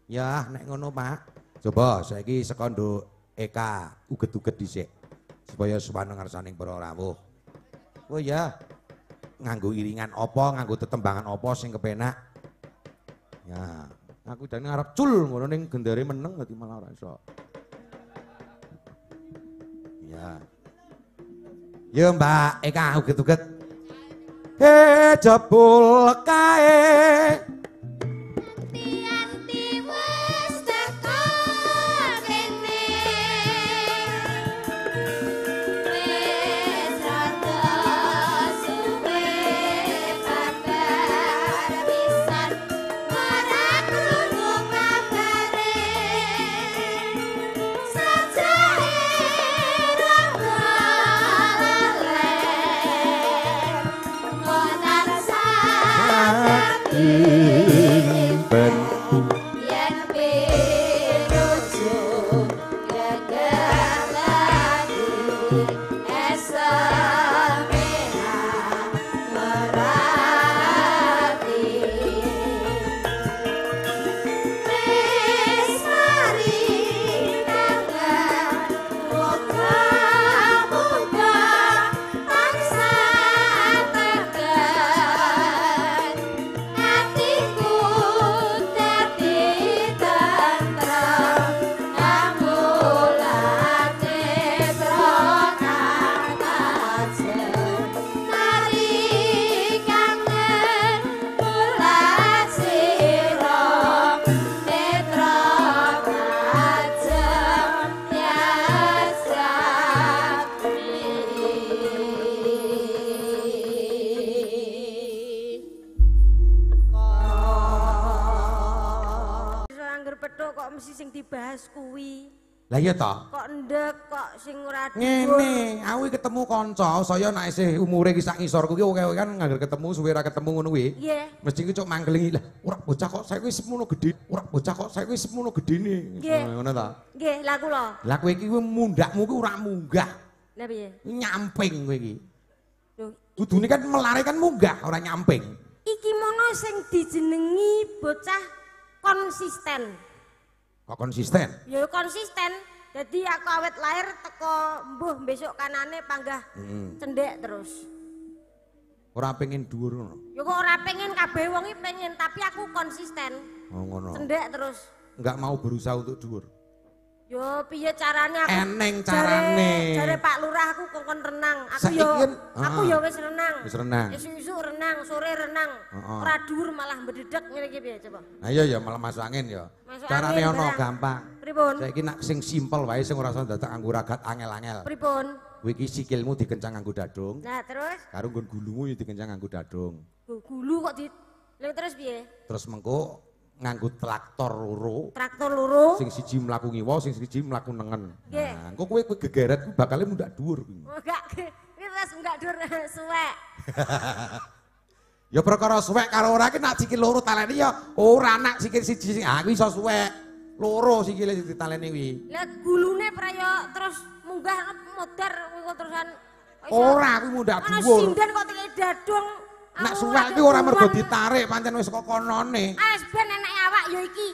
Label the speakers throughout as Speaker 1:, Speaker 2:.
Speaker 1: Ya, nek ngono, Pak. Coba saiki saka nduk Eka uget-uget dhisik. Supaya suwane ngarsaning para rawuh. Oh ya. Nganggo iringan apa, nganggo tetembangan apa sing kepenak. Ya, aku jane arep cul ngono ning gendere meneng dadi malah ora iso. Ya. Yo Mbak Eka uget-uget. Jebul kae. Ben
Speaker 2: yen pinuju geger lagi esemena merati wis mari nangan muga-muga tansah tegar hatiku dadi tentrem ambulate brokan ajen mari kangen bulan siro netra kajem
Speaker 3: Angger petuk kok mesti sing dibahas kuwi.
Speaker 1: lah iya toh.
Speaker 3: Kok ndek kok sing ora
Speaker 1: Ngene, aku iki ketemu kanca, saya nek isih umure iki sak ngisor kuwi oke kan ngangger ketemu suwe ra ketemu ngono kuwi.
Speaker 3: Nggih.
Speaker 1: Mesti ki cuk manggelingi lah. Ora bocah kok saiki wis semono gedhe. Ora bocah kok saiki wis semono gedene.
Speaker 3: Nggih.
Speaker 1: Ngono ta.
Speaker 3: Nggih, lah kula.
Speaker 1: Lah kowe iki mundakmu ki ora munggah.
Speaker 3: Lah piye?
Speaker 1: Nyamping kowe iki.
Speaker 3: Lho,
Speaker 1: Kudune kan melare kan munggah, ora nyamping.
Speaker 3: iki mono sing dijenengi bocah konsisten.
Speaker 1: Kok konsisten?
Speaker 3: Ya konsisten. Jadi aku awet lahir teko mbuh besok kanane panggah cendek terus.
Speaker 1: Ora pengen dhuwur ngono.
Speaker 3: Ya kok ora pengen kabeh wong iki pengen, tapi aku konsisten.
Speaker 1: Oh ngono.
Speaker 3: Cendek terus.
Speaker 1: Enggak mau berusaha untuk dhuwur.
Speaker 3: Yo piye carane aku?
Speaker 1: Eneng carane.
Speaker 3: Jare Pak Lurah aku kongkon renang.
Speaker 1: Saiki kan,
Speaker 3: Aku yo wis renang.
Speaker 1: Wis renang.
Speaker 3: Isu-isu renang, sore renang. Ora dhuwur malah mbededek ngene iki piye coba.
Speaker 1: Nah iya ya malah masuk angin ya.
Speaker 3: Masuk
Speaker 1: Carane
Speaker 3: angin,
Speaker 1: ono
Speaker 3: barang.
Speaker 1: gampang.
Speaker 3: Pripun?
Speaker 1: Saiki nak sing simpel wae sing ora usah dadak nganggo ragat angel-angel.
Speaker 3: Pripun?
Speaker 1: Kowe iki sikilmu dikencang nganggo dadung,
Speaker 3: Nah, terus
Speaker 1: karo nggon gulumu yo dikencang nganggo dadung.
Speaker 3: gulu kok di lha terus piye?
Speaker 1: Terus mengko nganggo traktor loro.
Speaker 3: Traktor loro.
Speaker 1: Sing siji mlaku ngiwa, sing siji mlaku nengen.
Speaker 3: Nggih.
Speaker 1: Nah, engko kowe gegeret kuwi bakale mundak dhuwur kuwi.
Speaker 3: Oh, enggak. Ini terus enggak dur suwek.
Speaker 1: Ya perkara suwek karo ora ki nak sikil loro taleni ya ora nak sikil siji sing kuwi iso suwek. Loro sikile ditaleni kuwi.
Speaker 3: Lah gulune prayo terus munggah modar kok terusan
Speaker 1: Ora kuwi mundak
Speaker 3: ana
Speaker 1: dhuwur.
Speaker 3: sinden kok teke dadung.
Speaker 1: Nek suwek kuwi ora mergo ditarik pancen wis kok konone.
Speaker 3: Ah, ben enek awak ya iki.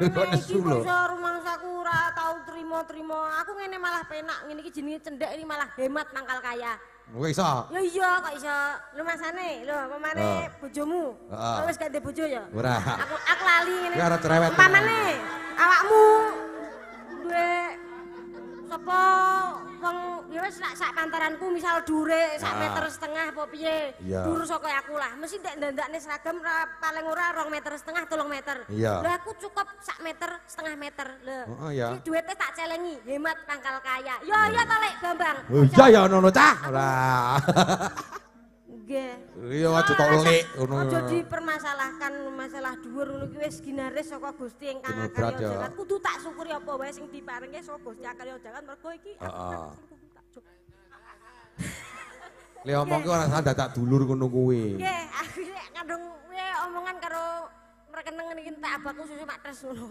Speaker 1: Kok nesu lho.
Speaker 3: Iso rumangsaku ora tau trimo-trimo. Aku ngene malah penak, ngene iki jenenge cendhek ini malah hemat mangkal kaya.
Speaker 1: Kowe iso.
Speaker 3: Ya iya kok iso. Lho masane, lho pamane bojomu. Kok wis gak ndek bojo ya?
Speaker 1: Ora.
Speaker 3: Aku lali ngene.
Speaker 1: Ki ora cerewet.
Speaker 3: Pamane awakmu duwe sapa wong ya wis sak pantaranku misal dure sak meter setengah apa piye.
Speaker 1: Iya.
Speaker 3: Dur saka aku lah. Mesti ndek ndandakne seragam paling ora 2 meter setengah 3 meter.
Speaker 1: Iya.
Speaker 3: Lah aku cukup sak meter setengah meter. Lho.
Speaker 1: Heeh ya.
Speaker 3: Iki duwite tak celengi, hemat pangkal kaya. Yo ya to Lek Bambang.
Speaker 1: Oh iya ya ngono cah. Ora.
Speaker 3: Nggih.
Speaker 1: Iya aja tok lik ngono.
Speaker 3: Aja dipermasalahkan masalah dhuwur ngono ki wis ginaris saka Gusti ingkang
Speaker 1: Bener
Speaker 3: akarya
Speaker 1: berat ya.
Speaker 3: jangan kudu tak syukuri apa wae sing diparingi saka Gusti akarya jangan mergo iki aku
Speaker 1: Heeh.
Speaker 3: sing kudu tak syukuri.
Speaker 1: Le omong ki ora usah dadak dulur ngono kuwi.
Speaker 3: Nggih, aku lek kandung omongan karo rekening niki tak abaku susu matres ngono.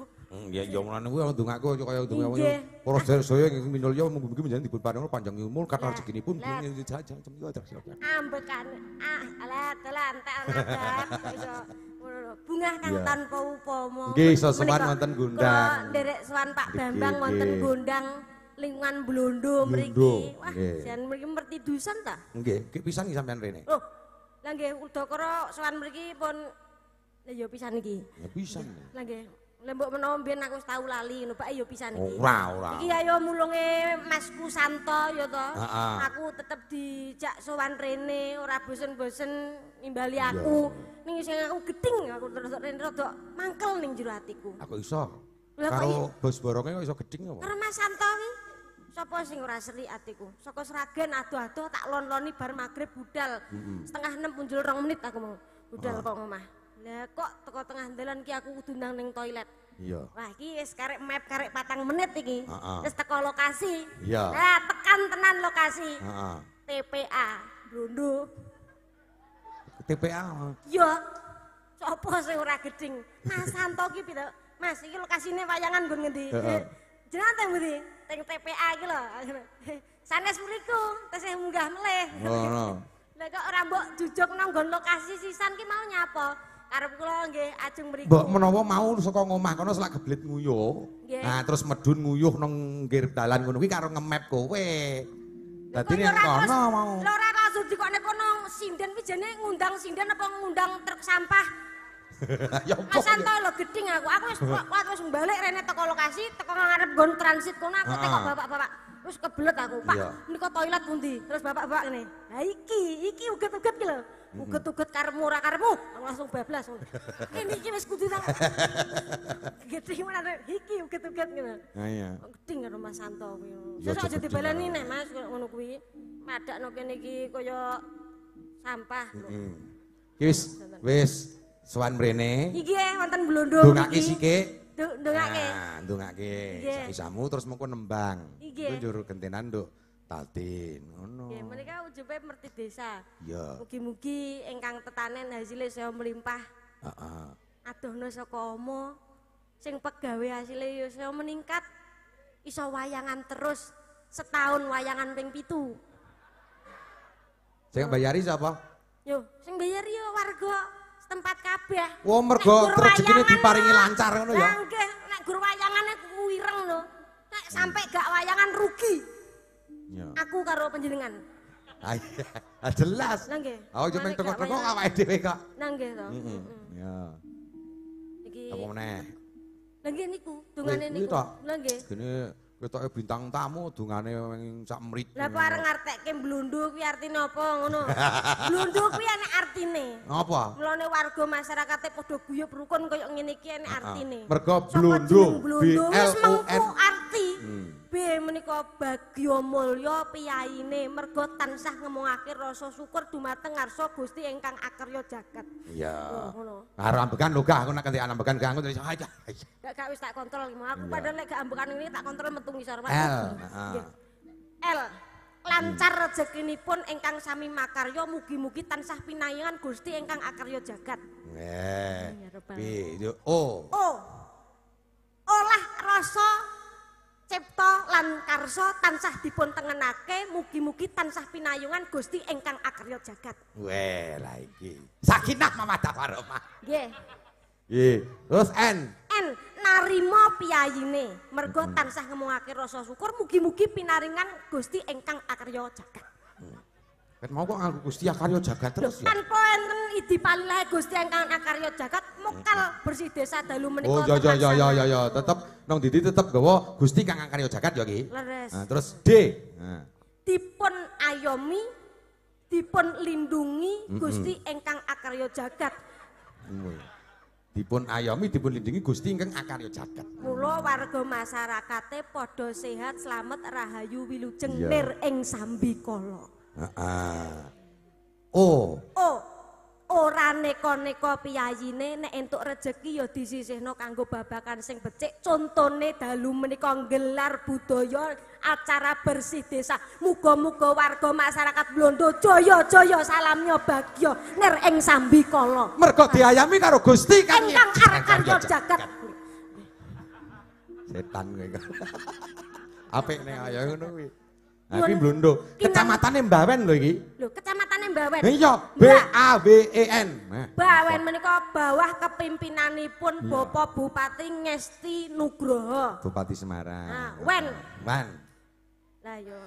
Speaker 1: Ya ya mulane kuwi ndongakku kaya ndongakku.
Speaker 3: Nggih.
Speaker 1: Para sedaya ing minulya mugi-mugi menjadi dipun paringi panjang umur kata
Speaker 3: Lah,
Speaker 1: rezekinipun
Speaker 3: lah.
Speaker 1: jajan terus.
Speaker 3: Ambekan alah telan tak onakan kok iso Bungah kang
Speaker 1: Iya.
Speaker 3: tanpa upama.
Speaker 1: Nggih, iso sowan
Speaker 3: Menika
Speaker 1: wonten
Speaker 3: kula
Speaker 1: Gondang.
Speaker 3: nderek sowan Pak
Speaker 1: Nggih,
Speaker 3: Bambang
Speaker 1: nggih.
Speaker 3: wonten Gondang lingkungan Blondo mriki.
Speaker 1: Blondo,
Speaker 3: Wah,
Speaker 1: nggih.
Speaker 3: jan mriki mertidusan ta?
Speaker 1: Nggih, ki pisan iki sampean rene.
Speaker 3: Loh, lah nggih udakara sowan mriki pun lah ya pisan iki.
Speaker 1: Ya pisan.
Speaker 3: Lah nggih, lembok menawa mbiyen aku wis tau lali ngono Pak ya pisan iki.
Speaker 1: Ora.
Speaker 3: Iki ayo mulunge Masku Santo ya to.
Speaker 1: Heeh.
Speaker 3: Aku tetep dijak sowan rene, ora bosen-bosen nimbali aku. Ning sing aku geding aku terus rene rada mangkel ning jero atiku.
Speaker 1: Aku iso.
Speaker 3: Lah kok
Speaker 1: Karo bos boronge kok iso geding apa?
Speaker 3: Karo Mas Santo iki sapa sing ora seri atiku? Saka Sragen ado-ado tak lon-loni bar magrib budal. Setengah 6 punjul 2 menit aku mau budal kok omah. Lah kok teko tengah dalan ki aku kudu nang ning toilet.
Speaker 1: Iya.
Speaker 3: Wah iki wis karek map karek 4 menit iki.
Speaker 1: Heeh.
Speaker 3: Wis teko lokasi.
Speaker 1: Iya.
Speaker 3: Nah, tekan tenan lokasi.
Speaker 1: Heeh.
Speaker 3: TPA Blondo.
Speaker 1: TPA.
Speaker 3: Yo. Sopo sing ora geding? Mas Santo ki pito? Mas iki lokasine wayangan nggon ngendi?
Speaker 1: Heeh.
Speaker 3: Jenengan teng ngendi? Teng TPA iki lho. Sanes mriku, tesih munggah melih.
Speaker 1: Ngono.
Speaker 3: Lah kok ora mbok jujug nang nggon lokasi sisan ki mau nyapa? Karep kula nggih ajeng mriku.
Speaker 1: Mbok menawa mau saka ngomah kono selak geblit nguyuh.
Speaker 3: Nggih.
Speaker 1: Nah, terus medun nguyuh nang nggir dalan ngono kuwi karo nge-map kowe. Dadi ning kono mau.
Speaker 3: Lho ora langsung dikone kono sinden pi jane ngundang sinden apa ngundang truk sampah?
Speaker 1: Ya apa?
Speaker 3: Mas Santo lho geding aku. Aku wis balik rene teko lokasi, teko ngarep nggon transit kono aku teko bapak-bapak. Wis kebelet aku, Pak.
Speaker 1: Iya.
Speaker 3: Menika toilet pundi? Terus bapak-bapak ngene. Lah iki uget-uget ki lho. Uget-uget karepmu ora karepmu. Aku langsung bablas. Kene iki wis kudu nang. Geding mana iki uget-uget ngono.
Speaker 1: Ha iya.
Speaker 3: Geding karo Mas Santo kuwi.
Speaker 1: Ya,
Speaker 3: Sesuk aja
Speaker 1: geding
Speaker 3: dibaleni
Speaker 1: karo.
Speaker 3: nek Mas ngono kuwi. Madakno kene iki kaya sampah lho.
Speaker 1: Ki wis sowan mrene.
Speaker 3: Iki wonten Blondo
Speaker 1: Ndongake
Speaker 3: mriki.
Speaker 1: sithik.
Speaker 3: Ndongake.
Speaker 1: Nah, ndongake.
Speaker 3: Nggih.
Speaker 1: Sakisamu terus mengko nembang.
Speaker 3: Nggih.
Speaker 1: Iku njur gentenan nduk Taltin. Ngono.
Speaker 3: Nggih, menika ujube merti desa.
Speaker 1: Iya.
Speaker 3: Mugi-mugi ingkang tetanen hasilé saya melimpah.
Speaker 1: Heeh.
Speaker 3: Adohna saka oma sing pegawe hasilé ya saya meningkat. Iso wayangan terus setahun wayangan ping 7.
Speaker 1: Sing bayari sapa?
Speaker 3: Yo, sing bayar yo warga setempat kabeh.
Speaker 1: Wah, mergo
Speaker 3: Nek gur
Speaker 1: rezekine
Speaker 3: wayangan
Speaker 1: diparingi
Speaker 3: lho.
Speaker 1: lancar ngono ya.
Speaker 3: Lah nggih, nek gur wayangane kuwireng lho. Nek sampai gak wayangan rugi.
Speaker 1: Ya.
Speaker 3: Aku karo panjenengan.
Speaker 1: Ah, iya. Ah, jelas.
Speaker 3: Lah nggih.
Speaker 1: Oh, cuma
Speaker 3: Mane gak
Speaker 1: tengok-tengok
Speaker 3: wayangan.
Speaker 1: awake dhewe kok.
Speaker 3: Nah nggih to.
Speaker 1: Ya.
Speaker 3: Iki.
Speaker 1: Apa meneh?
Speaker 3: Lah nggih niku, dungane
Speaker 1: Kuwi
Speaker 3: niku.
Speaker 1: tok.
Speaker 3: Lah nggih.
Speaker 1: Gene ketoke bintang tamu dungane sak mrit.
Speaker 3: Lah kok areng ngartekke Blondo kuwi artine apa ngono? Blondo kuwi enek artine.
Speaker 1: Apa?
Speaker 3: Mulane warga masyarakate padha guyub rukun kaya ngene iki enek artine.
Speaker 1: Mergo
Speaker 3: Saka
Speaker 1: Blondo,
Speaker 3: jeneng Blondo wis mengku
Speaker 1: BLON.
Speaker 3: arti. B menika Bagya Mulya piyaine mergo tansah ngemungake rasa syukur dumateng ngarsa Gusti ingkang akarya jagat.
Speaker 1: Iya.
Speaker 3: Oh, ngono.
Speaker 1: Karo ambekan lho gah, aku nek kanthi ambekan gah aku terus aja.
Speaker 3: Gak wis tak kontrol iki. Aku
Speaker 1: Iya.
Speaker 3: padahal lek gak ambekan ini tak kontrol metu ngisor.
Speaker 1: L. Heeh.
Speaker 3: L. Lancar rezekinipun ingkang sami makarya mugi-mugi tansah pinayangan Gusti ingkang akarya jagat.
Speaker 1: Eh.
Speaker 3: Iya, Rupal.
Speaker 1: P, yo O.
Speaker 3: Olah rasa cipta lan karsa tansah dipun tengenake mugi-mugi tansah pinayungan Gusti ingkang akarya jagat.
Speaker 1: Weh, lah iki. Sakinah mawaddah warahmah.
Speaker 3: Nggih.
Speaker 1: Nggih. Terus N.
Speaker 3: N narima piyayine mergo tansah ngemungake rasa syukur mugi-mugi pinaringan Gusti ingkang akarya jagat.
Speaker 1: Ket mau kok nganggo Gusti akarya jagat terus ya.
Speaker 3: Tanpa enten idi palilahe Gusti ingkang akarya jagat mokal bersih desa dalu menika.
Speaker 1: Oh ya tetep nang Didi tetep gawa Gusti kang akarya jagat ya iki.
Speaker 3: Leres.
Speaker 1: Nah, terus D. Nah.
Speaker 3: Dipun ayomi dipun lindungi Gusti ingkang akarya jagat.
Speaker 1: Dipun ayomi dipun lindungi Gusti ingkang akarya jagat.
Speaker 3: Mula warga masyarakate padha sehat slamet rahayu wilujeng
Speaker 1: Iya.
Speaker 3: nir ing sambikala.
Speaker 1: Heeh. O.
Speaker 3: Ora neka-neka piyayine nek entuk rejeki ya disisihna kanggo babakan sing becik. Contone dalu menika nggelar budaya acara bersih desa. Muga-muga warga masyarakat Blondo jaya-jaya salamnya bagya nir ing sambikala.
Speaker 1: Mergo diayami karo Gusti kang
Speaker 3: Ingkang akarya jagat.
Speaker 1: Setan kowe. Apik ning ayo ngono kuwi. Nah, iki Blondo. Kecamatane Mbawen lho iki.
Speaker 3: Lho, kecamatane Mbawen.
Speaker 1: Iya, B A W E N.
Speaker 3: Bawen menika bawah kepimpinanipun Bapak Bupati Ngesti Nugroho.
Speaker 1: Bupati Semarang.
Speaker 3: Nah, Wen.
Speaker 1: Wen.
Speaker 3: Lah yo.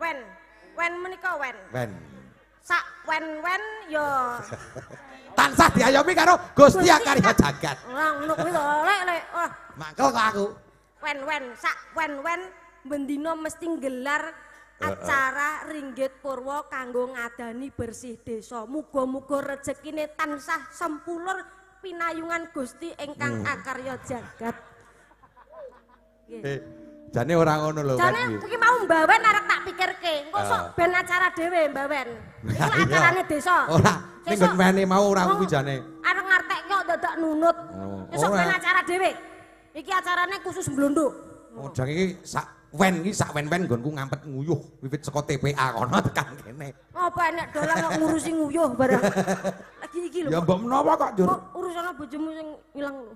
Speaker 3: Wen menika wen.
Speaker 1: Wen.
Speaker 3: Sak wen yo.
Speaker 1: Tansah diayomi karo Gusti Akarya Jagat.
Speaker 3: Ora ngono kuwi to, lek. Wah,
Speaker 1: Mangkel kok aku.
Speaker 3: wen sak wen bendina mesti nggelar acara Ringgit Purwa kanggo ngadani bersih desa. Muga-muga rezekine tansah sempulur pinayungan Gusti ingkang Akarya Jagat.
Speaker 1: Jane ora ngono lho.
Speaker 3: Jane iki mau mbawen arek tak pikirke. Engko sok ben acara dhewe mbawen. Iki acarane desa.
Speaker 1: Ora, ning nggon wene mau ora kuwi jane.
Speaker 3: Arek ngartekke kok dadak nunut. Esuk ben acara dhewe. Iki acarane khusus Blondo.
Speaker 1: Oh, jang iki sak wen wen nggonku ngampet nguyuh wiwit saka TPA kono tekan kene.
Speaker 3: Apa enek dolan kok ngurusi nguyuh barang. Lagi iki lho.
Speaker 1: Ya mbok menawa kok, Jur.
Speaker 3: Urusane bojomu sing ilang lho.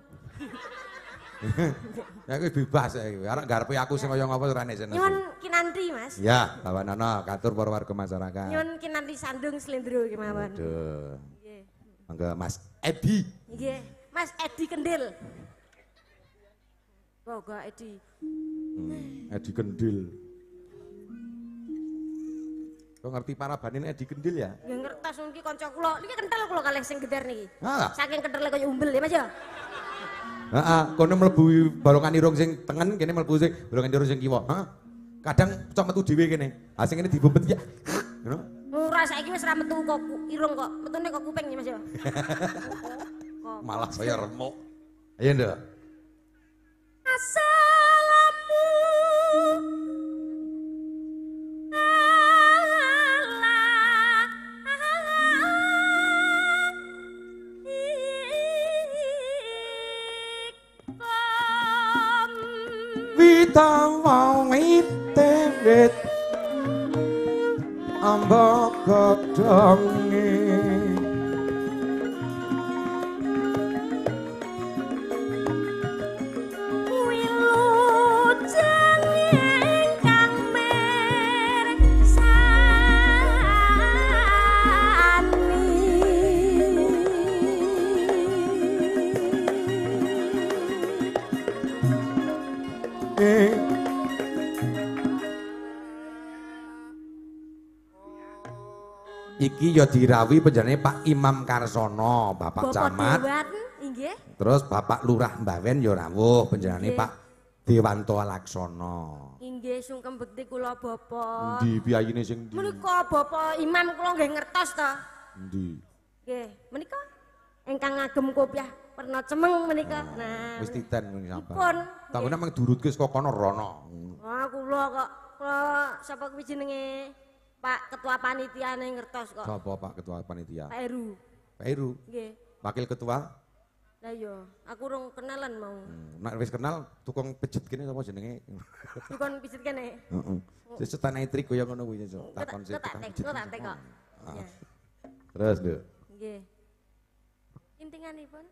Speaker 1: Ya kuwi bebas ya iki. Arek garepe aku sing kaya ngapa ora nek seneng.
Speaker 3: Nyuwun kinanti, Mas.
Speaker 1: Ya, bawanana katur para warga masyarakat.
Speaker 3: Nyuwun kinanti sandung slendro kemawon.
Speaker 1: Aduh.
Speaker 3: Nggih.
Speaker 1: Mangga Mas Edi.
Speaker 3: Nggih, Mas Edi Kendil. Boga Edi.
Speaker 1: Edi Kendil. Kok ngerti parabane Edi Kendil ya?
Speaker 3: Ya ngertos niki kanca kula. Niki kental kula kalih sing geder niki.
Speaker 1: Ah.
Speaker 3: Saking kenthele kaya umbel ya, Mas ya.
Speaker 1: Heeh, kono mlebu balongan irung sing tengen, kene mlebu sing balongan irung sing kiwa. Heeh. Kadang cok metu dhewe kene. Ha sing kene dibumpet ya. Ngono.
Speaker 3: Ora saiki wis ra metu kok irung kok. Metune kok kuping ya, Mas ya.
Speaker 1: Malah saya remuk. Ayo, Nduk.
Speaker 3: Assalamu
Speaker 1: Witawang witewit ambak godhonge iki ya dirawi penjenenge Pak Imam Karsono, Bapak Camat.
Speaker 3: Inggih.
Speaker 1: Terus Bapak Lurah Mbawen ya rawuh penjenenge Pak Dewanto Laksono.
Speaker 3: Inggih sungkem bekti kula Bapak.
Speaker 1: Endi piyayine sing ndi?
Speaker 3: Menika Bapak Imam kula nggih ngertos to.
Speaker 1: Endi?
Speaker 3: Nggih, menika ingkang ngagem kopiah werna cemeng menika. Nah,
Speaker 1: Wis titen ngene sampean.
Speaker 3: pun.
Speaker 1: Tanggone mang durutke saka kono rono.
Speaker 3: Ah kula kok sapa kuwi jenenge Pak Ketua Panitiane ngertos kok.
Speaker 1: Sapa Pak Ketua Panitia?
Speaker 3: Pak Heru.
Speaker 1: Pak Heru.
Speaker 3: Nggih.
Speaker 1: Wakil Ketua?
Speaker 3: Lah iya, aku urung kenalan mau.
Speaker 1: Nek wis kenal tukang pijet kene sapa jenenge?
Speaker 3: Dukon pijet kene.
Speaker 1: Heeh. Sing setane trik kaya ngono kuwi takon sing tukang pijet.
Speaker 3: Tak tek kok. Ya.
Speaker 1: Terus, Nduk.
Speaker 3: Nggih. Intinganipun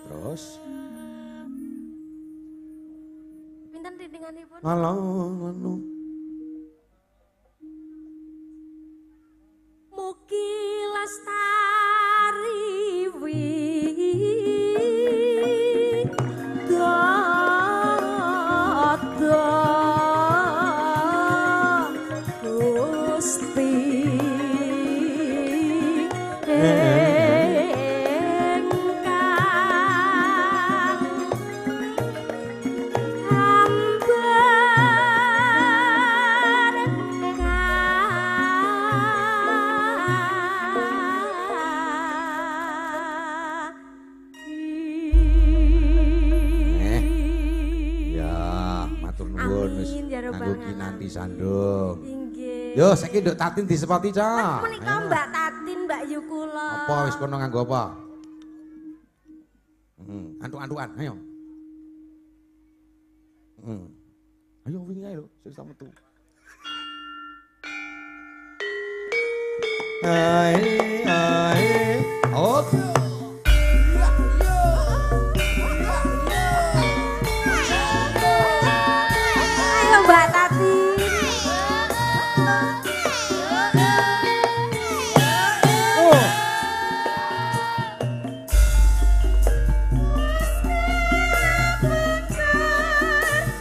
Speaker 1: Terus
Speaker 3: pinten rindinganipun?
Speaker 1: alah anu
Speaker 3: Mugi lestari Gusti ingkang
Speaker 1: Nuwun wis
Speaker 3: Amin ya rabbal
Speaker 1: kanggo Kinanti Sandung.
Speaker 3: Inggih.
Speaker 1: Yo saiki nduk Tatin disepoti, Cak.
Speaker 3: Menika Mbak Tatin, Mbak Yu kula.
Speaker 1: Apa wis kono nganggo apa? Antuk-antukan, ayo. Ayo wingi ae lho, sing metu. Ai. Oh.
Speaker 3: Ayo Mbak Tatin.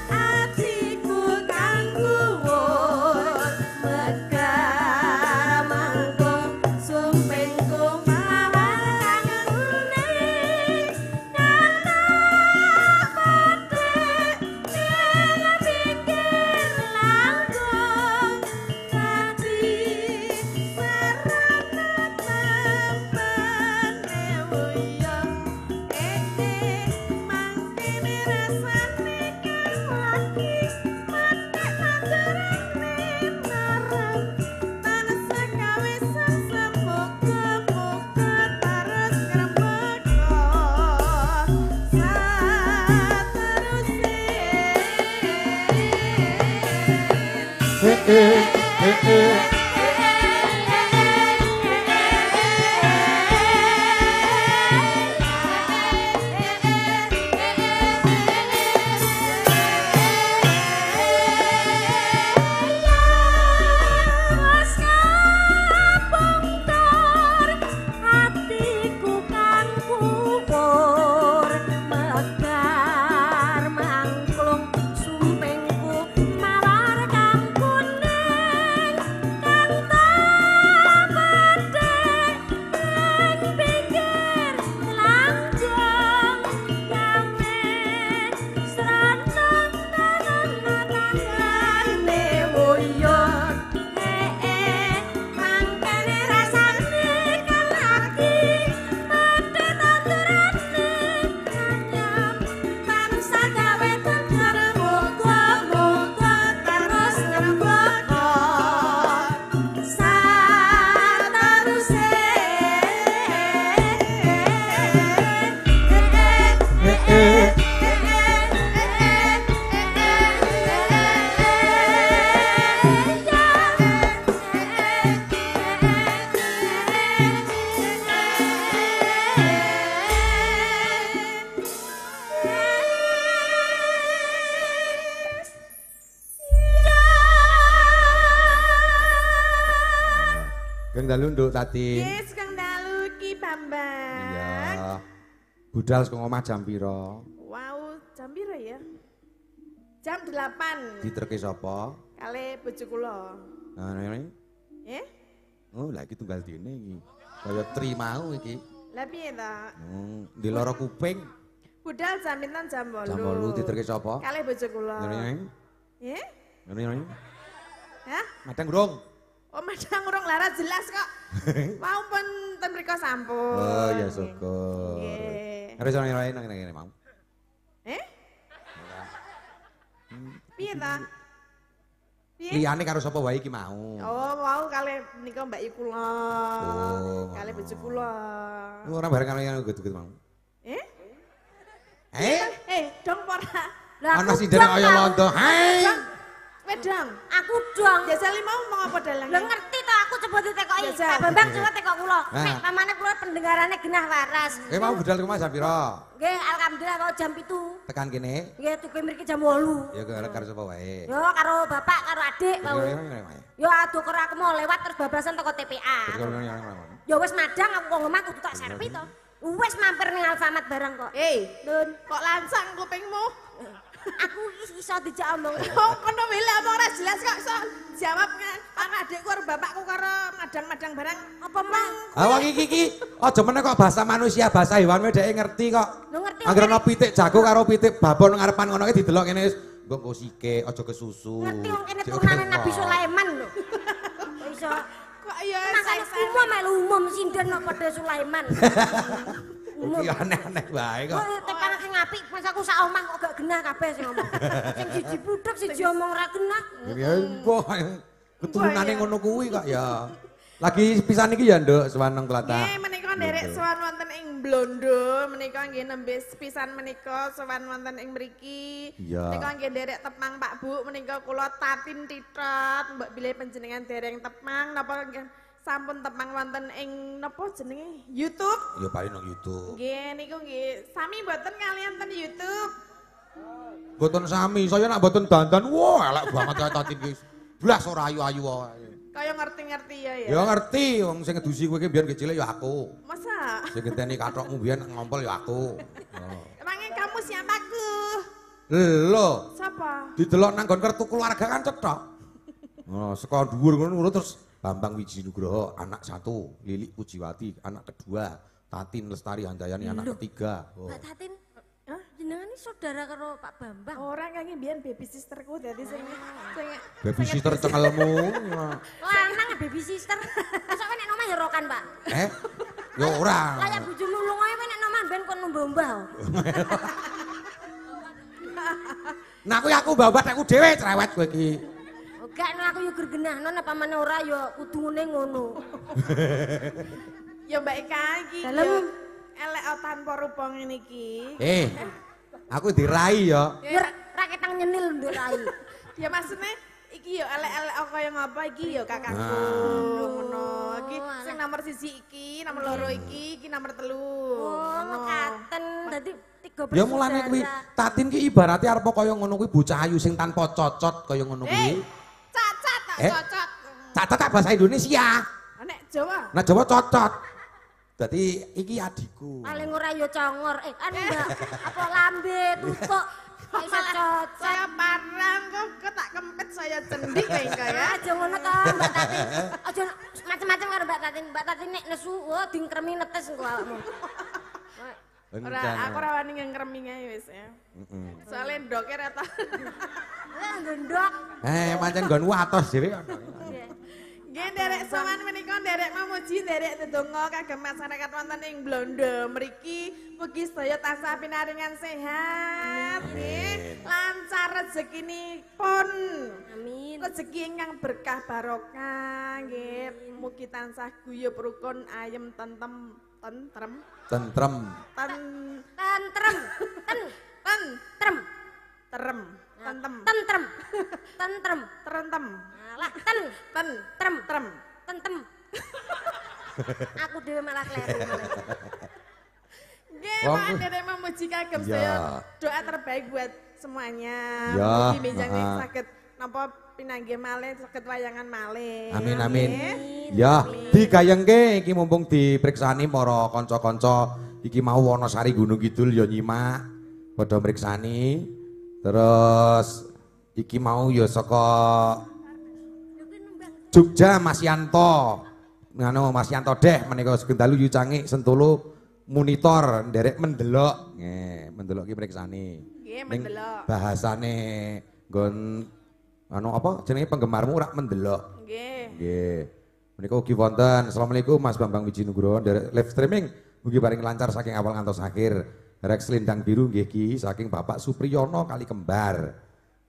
Speaker 3: Atiku kang guwur megara mangkung sumpengku mawang kuning kata patek ning pinggir langkung tapi sarana tampane wuya mangkene rasane kang lagi matek tanduran narang tansah kawisan semoga-moga terus ngrembaka saterusé. Hatiku kan kubur megar mangklung sumpengku mawar kang kuning kanta bedhek ning pinggir langkung yamen sranang tanggane wuyut mangkene rasane kan lagi mate tandurane anyam tansah gawe tenger muga-muga terus ngrembaka saterusé.
Speaker 1: Kang dalu nduk Tatin.
Speaker 4: Yes, Kang Dalu ki Bambang.
Speaker 1: Iya. Budal saka omah jam pira?
Speaker 4: Wow, jam piro ya? Jam 8.
Speaker 1: Diterke sapa?
Speaker 4: Kale bojo kula.
Speaker 1: Nah, ini.
Speaker 4: Eh?
Speaker 1: Oh, lah iki tunggal dene iki. Kaya tri mau iki.
Speaker 4: Lah piye ta?
Speaker 1: Di loro kuping.
Speaker 4: Budal jam pinten jam 8.
Speaker 1: Jam 8 diterke sapa?
Speaker 4: Kale bojo kula.
Speaker 1: Ini.
Speaker 4: Eh?
Speaker 1: Ini.
Speaker 4: Hah?
Speaker 1: Madang urung.
Speaker 4: Oh, madang urung lara jelas kok. Mau pun ten mriko sampun.
Speaker 1: Oh, ya syukur.
Speaker 4: Nggih.
Speaker 1: Harus orang lain nang ngene mau.
Speaker 4: Eh? Piye ta? Piye?
Speaker 1: Liyane karo sapa wae iki mau.
Speaker 4: Oh, mau kale nika Mbak kula.
Speaker 1: Oh.
Speaker 4: Kale bojo kula.
Speaker 1: Ora bareng karo yang uget-uget mau.
Speaker 4: Eh?
Speaker 1: Eh?
Speaker 4: Dong pora.
Speaker 1: Ana sindene kaya londo. Hai.
Speaker 4: Wedang.
Speaker 3: Aku dong.
Speaker 4: Jajali mau apa dalang?
Speaker 3: Lah ngerti to aku coba ditekoki.
Speaker 4: Jajal.
Speaker 3: Pak Bambang coba tekok kula.
Speaker 1: Nah.
Speaker 3: Nek pamane kula pendengarane genah waras.
Speaker 1: Mau budal ke Mas jam pira?
Speaker 3: Nggih, alhamdulillah kok jam 7.
Speaker 1: Tekan kene.
Speaker 3: Nggih, tuku mriki jam 8.
Speaker 1: Ya karo sapa wae.
Speaker 3: Yo karo bapak karo adik mau. Yo aduh karo aku mau lewat terus babasan teko TPA. Yo wis madang aku kok ngomah kudu tak servis to. Wis mampir ning Alfamart barang kok.
Speaker 4: Dun, kok lansang kupingmu?
Speaker 3: Aku iso dijak omong.
Speaker 4: Oh, kono wile omong ora jelas kok iso jawab karo adikku karo bapakku karo madang-madang barang.
Speaker 3: Apa mang?
Speaker 1: Awak iki aja meneh kok bahasa manusia, bahasa hewan dhek ngerti kok.
Speaker 3: Lu ngerti.
Speaker 1: Angger ana pitik jago karo pitik babon nang ngarepan ngono ki didelok kene wis nggo sike aja kesusu.
Speaker 3: Ngerti wong kene turunane Nabi Sulaiman lho. Kok iso
Speaker 4: Kok iya
Speaker 3: makane umum melu umum sinden kok padha Sulaiman.
Speaker 1: Iki aneh-aneh wae kok.
Speaker 3: Kok tekan sing apik pas aku sak omah kok gak genah kabeh sing ngomong. Sing siji budhek siji omong ra genah.
Speaker 1: Ya mbah keturunane ngono kuwi kok ya. Lagi pisan iki ya Nduk Sewaneng Tlatah.
Speaker 4: Nggih menika nderek sowan wonten ing Blondo, menika nggih nembe pisan menika sowan wonten ing mriki.
Speaker 1: Iya.
Speaker 4: Menika nggih nderek tepang Pak Bu, menika kula Tatin Titot, mbok bilih panjenengan dereng tepang napa nggih sampun tepang wonten ing napa jenenge YouTube.
Speaker 1: Ya paling nang YouTube.
Speaker 4: Nggih niku nggih sami mboten kalian ten YouTube.
Speaker 1: Mboten sami, saya nak mboten dandan. Wah, elek banget ya Tatin iki. Blas ora ayu-ayu wae.
Speaker 4: Kaya ngerti-ngerti ya ya.
Speaker 1: Ya ngerti, wong sing ngedusi kowe iki biyen kecil ya aku.
Speaker 4: Masa?
Speaker 1: Sing ngenteni kathokmu biyen ngompol ya aku. Oh.
Speaker 4: Emangnya kamu siapaku?
Speaker 1: Lho,
Speaker 4: Siapa?
Speaker 1: didelok nang nggon kartu keluarga kan cetok. Oh, saka dhuwur ngono terus Bambang Wijinugroho anak satu, Lilik Pujiwati anak kedua, Tatin Lestari Handayani anak ketiga. Oh.
Speaker 3: Mbak Tatin, jenengan ini saudara karo Pak Bambang.
Speaker 4: Orang kayaknya biyen baby sisterku dadi sing
Speaker 1: Baby sister cengelmu.
Speaker 3: Lanang baby sister. Masa nek omah ya rokan, Pak.
Speaker 1: Ya ora.
Speaker 3: Kayak bojomu lunga kowe nek omah ben kon mbah-mbah.
Speaker 1: Nah aku babat aku dhewe cerewet kowe iki.
Speaker 3: Gak nek aku yo gergenahno nek pamane ora ya kudu ngene ngono.
Speaker 4: Ya Mbak Eka iki.
Speaker 3: Dalem.
Speaker 4: Elek tanpa rupa ngene iki.
Speaker 1: Aku dirai ya.
Speaker 3: Ya ra ketang nyenil nduk rai.
Speaker 4: Ya maksudnya iki yo elek-elek kaya ngapa iki yo kakakku. Ngono. Iki sing nomor 1 iki, nomor 2 iki nomor 3.
Speaker 3: Oh, mekaten. Dadi 13.
Speaker 1: Ya mulane kuwi Tatin ki ibarate arep kaya ngono kuwi bocah ayu sing tanpa cocot kaya ngono kuwi.
Speaker 4: Cacat tak cocot.
Speaker 1: Cacat tak bahasa Indonesia.
Speaker 4: Nek Jawa.
Speaker 1: Nah Jawa cocot. Dadi iki adikku.
Speaker 3: Paling ora yo congor. Mbak, apa lambe tutuk. Iso cocot.
Speaker 4: Saya parang kok tak kempet saya cendik kaya.
Speaker 3: Aja ngono to, Mbak Tatin. Aja macam-macam karo Mbak Tatin. Mbak Tatin nek nesu, dingkremi netes engko awakmu.
Speaker 4: Ora, aku ora wani ngremi ae wis ya. Soale ndoke ra ta.
Speaker 3: Ndok.
Speaker 1: Pancen nggonku atos dhewe.
Speaker 4: Nggih nderek sowan menika nderek memuji nderek ndedonga kagem masyarakat wonten ing Blondo mriki mugi sedaya tansah pinaringan sehat nggih lancar rezekinipun
Speaker 3: Amin.
Speaker 4: rezeki ingkang berkah barokah nggih mugi tansah guyub rukun ayem tentrem
Speaker 1: Tentrem.
Speaker 3: Tentrem.
Speaker 4: terentem
Speaker 3: Alah, tentem. Aku dhewe malah kleru.
Speaker 4: Nggih, Pak Derek memuji kagem saya. Doa terbaik buat semuanya.
Speaker 1: Ya,
Speaker 4: Mugi benjang saged napa pinanggih malih saged wayangan malih.
Speaker 1: Amin. Ya, digayengke iki mumpung dipriksani para kanca-kanca iki mau Wonosari Gunung Kidul ya nyimak padha mriksani. Terus iki mau ya saka Jogja Mas Yanto. Mas Yanto Deh menika Segendalu Yucangi Sentulu monitor nderek mendelok. Nggih, mendelok iki mriksani.
Speaker 4: Nggih, mendelok.
Speaker 1: Bahasane nggon apa jenenge penggemarmu rak mendelok. Nggih. Menika ugi wonten. Assalamualaikum Mas Bambang Wijinugroho nderek live streaming mugi paring lancar saking awal ngantos akhir. Rex Lindang Biru nggih Ki saking Bapak Supriyono Kali Kembar.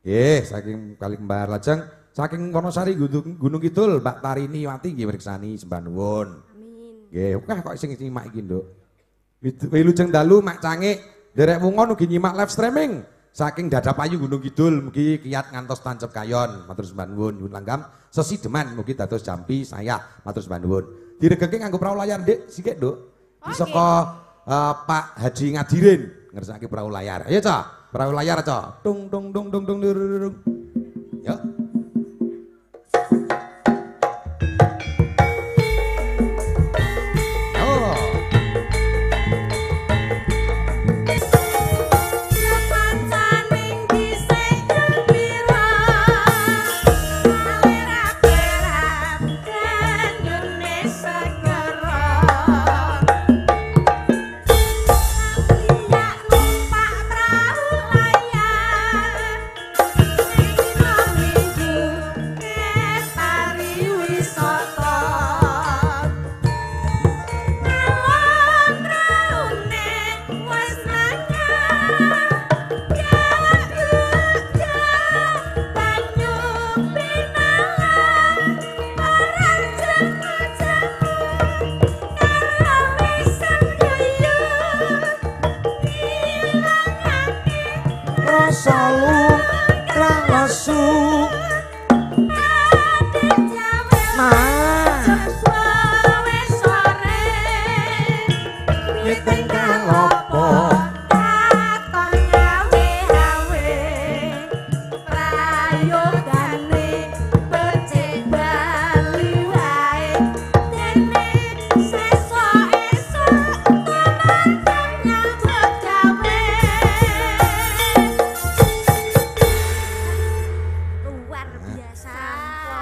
Speaker 1: Nggih, saking Kali Kembar lajeng saking Wonosari Gunung Kidul Mbak Tarini Wati nggih mriksani sembah nuwun.
Speaker 3: Amin.
Speaker 1: Nggih, kok sing nyimak iki, Nduk. Wilujeng dalu Mak Cangik nderek mungon ugi nyimak live streaming saking Dadapayu Gunung Kidul mugi kiyat ngantos tancep kayon. Matur sembah nuwun nyuwun langgam sesideman mugi dados jampi saya. Matur sembah nuwun. Diregengke nganggo perahu layar, Dik, sithik, Nduk. Saka Pak Haji Ngadirin ngersake perahu layar. Ayo, Cak. Perahu layar, Cak. Dung dung dung dung dung dung. Ya.
Speaker 2: Numpak perahu layar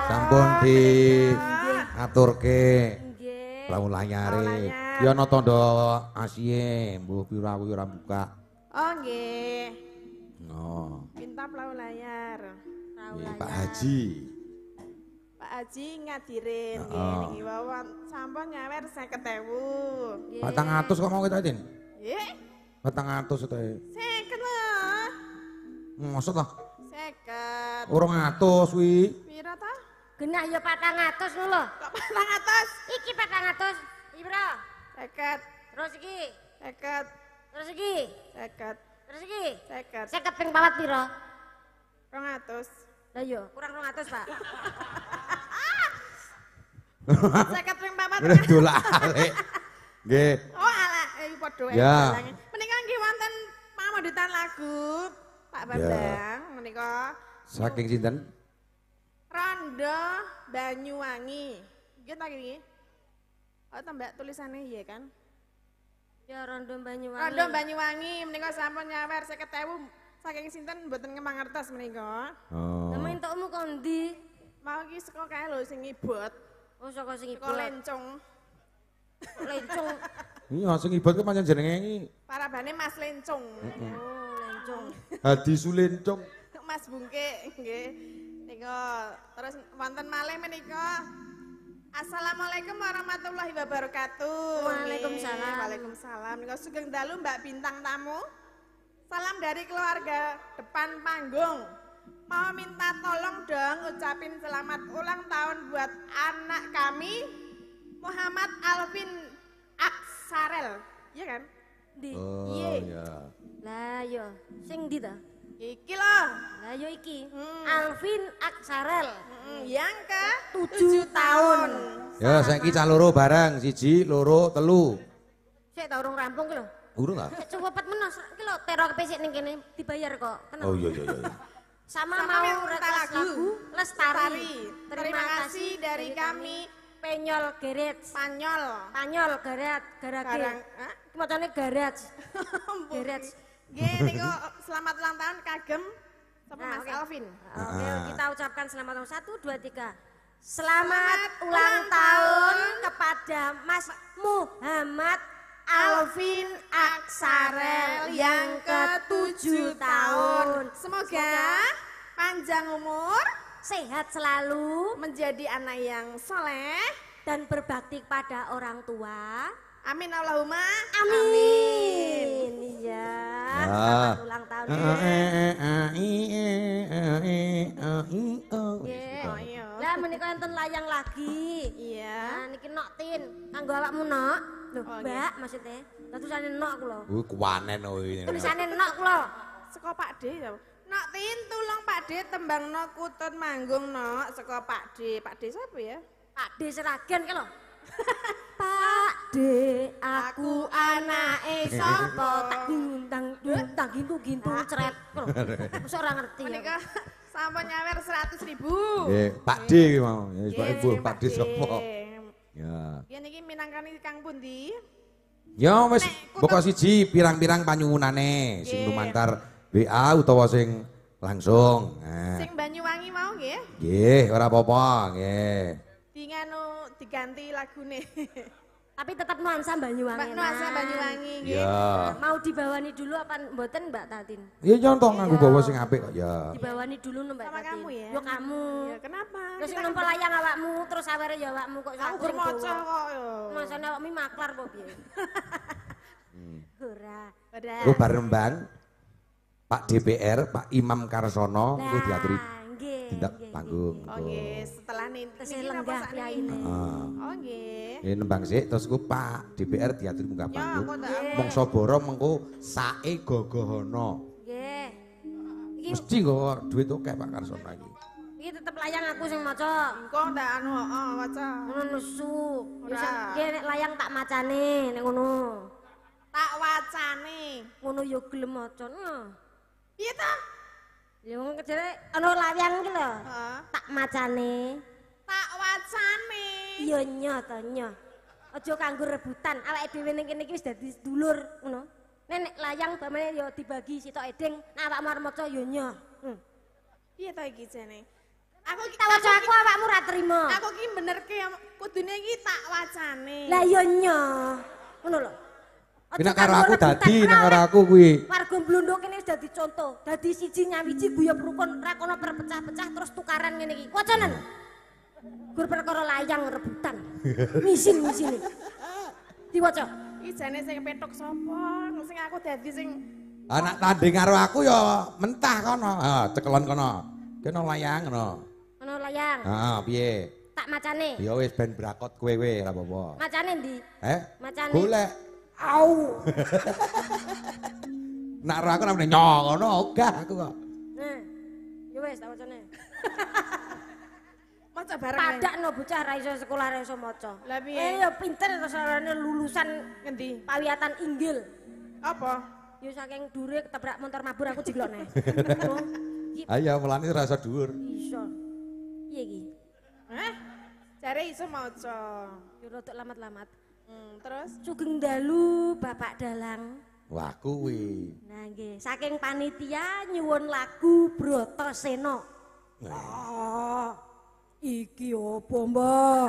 Speaker 1: Sampun di aturke lau layare. Ya ana tandha asihe, mbuh pira kuwi ora buka.
Speaker 4: Oh nggih.
Speaker 1: Oh.
Speaker 4: Minta plau layar.
Speaker 1: Pak Haji.
Speaker 4: Pak Haji ngadirin nggih
Speaker 1: Heeh.
Speaker 4: niki wawon sampun nyawer 50.000.
Speaker 1: 400 kok mau kita Din?
Speaker 4: Nggih.
Speaker 1: 400 to.
Speaker 4: 50 lah.
Speaker 1: Maksud lah.
Speaker 4: 50.
Speaker 1: 200 kuwi.
Speaker 4: Pira ta?
Speaker 3: Genah ya 400 lho lho.
Speaker 4: Kok 400?
Speaker 3: Iki 400. Ibra.
Speaker 4: 50.
Speaker 3: Terus iki.
Speaker 4: 50.
Speaker 3: Terus iki.
Speaker 4: 50.
Speaker 3: Terus iki.
Speaker 4: 50.
Speaker 3: 50 ping 4 pira?
Speaker 4: 200.
Speaker 3: Lah iya, kurang 200, Pak.
Speaker 4: 50 ping 4.
Speaker 1: Udah dolak-alik. Nggih.
Speaker 4: Oh alah, padha wae.
Speaker 1: Ya.
Speaker 4: Menika nggih wonten pamodhetan lagu Pak Bambang menika
Speaker 1: Saking sinten?
Speaker 4: Rondo Banyuwangi. Nggih ta iki? Oh, tambah tulisannya iya kan?
Speaker 3: Ya Rondo Banyuwangi.
Speaker 4: Rondo Banyuwangi menika sampun nyawer 50.000 saking sinten mboten ngemangertos menika.
Speaker 1: Oh.
Speaker 3: Temen entukmu kok ndi?
Speaker 4: Mau iki saka kae lho sing ngibot,
Speaker 3: Oh saka sing
Speaker 4: saka
Speaker 3: ibot.
Speaker 4: lencong.
Speaker 3: Lencung.
Speaker 1: Iya sing ibot ku pancen jenenge iki
Speaker 4: Parabane Mas Lencong.
Speaker 3: Oh, lencung.
Speaker 1: Hadi Sulencong.
Speaker 4: Mas Bungke nggih. Nika terus wonten malih menika Assalamualaikum warahmatullahi wabarakatuh.
Speaker 3: Waalaikumsalam.
Speaker 4: Nggih, Waalaikumsalam. Nika sugeng dalu Mbak bintang tamu. Salam dari keluarga depan panggung. Mau minta tolong dong ucapin selamat ulang tahun buat anak kami Muhammad Alvin Aksarel. Iya kan?
Speaker 3: Ndi?
Speaker 1: Oh
Speaker 4: Iya.
Speaker 1: ya.
Speaker 3: Lah yo, sing ndi ta?
Speaker 4: Iki loh.
Speaker 3: Lah yo iki.
Speaker 4: Hmm.
Speaker 3: Alvin Aksarel.
Speaker 4: Yang ke
Speaker 3: 7 tahun.
Speaker 1: Ya saiki cah loro bareng, 1, 2, 3.
Speaker 3: Sik ta urung rampung ki lho.
Speaker 1: Urung ah?
Speaker 3: Sik cepet menos iki lho tero kepesik ning kene dibayar kok. Tenang.
Speaker 1: Oh iya iya iya.
Speaker 3: Sama
Speaker 4: Sama
Speaker 3: mau
Speaker 4: yang minta
Speaker 3: request
Speaker 4: lagu.
Speaker 3: lagu Lestari.
Speaker 4: Terima kasih dari kami
Speaker 3: Penyol Garage.
Speaker 4: Spanyol.
Speaker 3: Panyol Garage,
Speaker 4: Garang.
Speaker 3: garage.
Speaker 4: Hah?
Speaker 3: Iki macane garage. Garage.
Speaker 4: Nggih niku selamat ulang tahun kagem sapa
Speaker 3: Nah,
Speaker 4: Mas
Speaker 3: oke.
Speaker 4: Alvin.
Speaker 3: Oke, kita ucapkan selamat tahun 1, 2, 3. Selamat ulang tahun kepada Mas Muhammad Alvin Aksarel yang ke-7 tahun.
Speaker 4: Semoga panjang umur,
Speaker 3: Sehat selalu
Speaker 4: menjadi anak yang soleh.
Speaker 3: dan berbakti pada orang tua.
Speaker 4: Amin Allahumma.
Speaker 3: Amin. Iya.
Speaker 1: Ah.
Speaker 3: Selamat ulang tahun.
Speaker 4: Oh,
Speaker 3: Nggih.
Speaker 4: iya.
Speaker 3: Lah menika enten layang lagi.
Speaker 4: Iya.
Speaker 3: Nah niki nok tin, kanggo awakmu nok. Lho,
Speaker 4: Oh,
Speaker 3: Mbak maksudnya. Lah tulisane nok ku lho.
Speaker 1: Kuwi kuwanen kuwi.
Speaker 3: Tulisane nok ku lho.
Speaker 4: Saka Pak D ya. Nak tin tulung Pak D tembangno kutun manggung nok saka Pak D. Pak D sapa ya?
Speaker 3: Pak D Seragen ki lho. Pak D, aku anake sapa? Tak gintang gintu cret ku lho. Mosok ora ngerti ya.
Speaker 4: Menika sampun nyawer 100.000.
Speaker 1: Nggih, Pak D ki mau. Ya Pak Ibu, Pak D sapa? Ya.
Speaker 4: Ya niki minangkani Kang pundi?
Speaker 1: Ya wis
Speaker 4: Nek,
Speaker 1: pokok siji pirang-pirang panyuwunane sing
Speaker 4: Nggih.
Speaker 1: lumantar WA utawa sing langsung. Nah.
Speaker 4: Sing Banyuwangi mau nggih.
Speaker 1: Nggih, ora apa-apa, nggih.
Speaker 4: Di nganu diganti lagune.
Speaker 3: Tapi tetap nuansa Banyuwangi.
Speaker 4: Mbak Nuansa Banyuwangi nggih.
Speaker 1: Ya.
Speaker 3: Mau dibawani dulu apa mboten Mbak Tatin?
Speaker 1: Ya contoh nganggo bawa sing apik kok ya.
Speaker 3: Dibawani dulu no Mbak
Speaker 4: Sama
Speaker 3: Tatin.
Speaker 4: kamu ya?
Speaker 3: Yo kamu.
Speaker 4: Ya kenapa?
Speaker 3: Terus
Speaker 4: Kita
Speaker 3: nampa layang awakmu terus awere ya awakmu kok
Speaker 4: aku bermoco kok yo.
Speaker 3: Masane awakmu maklar kok piye? Ora.
Speaker 4: Pada.
Speaker 1: Ku bareng Bang Pak DPR, Pak Imam Karsono ku diaturi
Speaker 3: nggih.
Speaker 1: tindak
Speaker 3: nggih,
Speaker 1: panggung.
Speaker 4: Oh nggih, setelah nih
Speaker 3: Tesih lenggah yaine.
Speaker 1: Heeh.
Speaker 4: Oh nggih.
Speaker 1: Ini nembang sik terus ku Pak DPR diaturi munggah
Speaker 4: Ya
Speaker 1: panggung.
Speaker 4: aku tak
Speaker 1: Mongso boro mengko sae gogohono.
Speaker 3: Nggih. Iki
Speaker 1: Mesti nggo duit oke Pak Karsono iki.
Speaker 3: Iki tetep layang aku sing maca.
Speaker 4: Engko ndak anu waca.
Speaker 3: Ngono nesu.
Speaker 4: Ora.
Speaker 3: Iki nek layang tak macane nek ngono.
Speaker 4: Tak wacane.
Speaker 3: Ngono ya gelem maca.
Speaker 4: Piye ta?
Speaker 3: Ya wong kejere ana layang iki lho.
Speaker 4: Heeh.
Speaker 3: Tak macane.
Speaker 4: Tak wacane.
Speaker 3: Iya nya to nya. Aja kanggo rebutan. Awake dhewe ning kene iki wis dadi sedulur ngono. Nek layang bamane ya dibagi sitok edeng, nek awakmu arep maca ya nya.
Speaker 4: Piye ta iki jane? Aku iki
Speaker 3: Tak waca aku awakmu ora trima.
Speaker 4: Aku ki benerke kudune iki tak wacane.
Speaker 3: Lah ya nya. Ngono lho.
Speaker 1: Nek karo aku dadi, nek karo aku kuwi.
Speaker 3: Warga Blondok kene wis dadi contoh. Dadi siji nyawiji guyub rukun, ra kono perpecah-pecah terus tukaran ngene iki. Wacanen. Gur perkara layang rebutan. Misin-misine. Diwaca.
Speaker 4: Iki jane sing petuk sapa? Sing aku dadi sing
Speaker 1: Anak tanding karo aku ya mentah kono. Ha, cekelon kono. Kene layang ngono.
Speaker 3: Ono layang.
Speaker 1: Heeh, piye?
Speaker 3: Tak macane.
Speaker 1: Ya wis ben brakot kowe ora apa-apa.
Speaker 3: Macane ndi? Macane.
Speaker 1: Golek.
Speaker 3: Au.
Speaker 1: Nak ora aku namene nyok ngono ogah aku kok.
Speaker 3: Nah. Ya wis tak wacane.
Speaker 4: maca bareng.
Speaker 3: Padakno bocah ra iso sekolah ra iso maca.
Speaker 4: Lah piye?
Speaker 3: Ya pinter terus arane lulusan
Speaker 4: Ngendi?
Speaker 3: pawiatan inggil.
Speaker 4: Apa?
Speaker 3: Ya saking dure ketabrak motor mabur aku jiglokne.
Speaker 1: Ayo mulane rasa dhuwur.
Speaker 3: Iso. Piye iki?
Speaker 4: Hah? Jare iso maca.
Speaker 3: Ya rada lamat-lamat.
Speaker 4: Terus
Speaker 3: Sugeng dalu Bapak Dalang.
Speaker 1: Wah kuwi.
Speaker 3: Nah nggih, saking panitia nyuwun lagu Bratasena. Iki apa, Mbah?